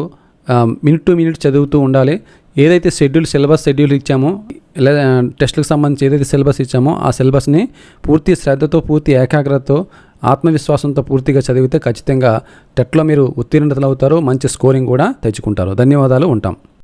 S1: మినిట్ టు మినిట్ చదువుతూ ఉండాలి. ఏదైతే సిలబస్ షెడ్యూల్ ఇచ్చామో, టెస్టులకు సంబంధించి ఏదైతే సిలబస్ ఇచ్చామో ఆ సిలబస్ని పూర్తి శ్రద్ధతో, పూర్తి ఏకాగ్రతతో, ఆత్మవిశ్వాసంతో పూర్తిగా చదివితే ఖచ్చితంగా టెట్లో మీరు ఉత్తీర్ణతలు అవుతారు, మంచి స్కోరింగ్ కూడా తెచ్చుకుంటారు. ధన్యవాదాలు, ఉంటాం.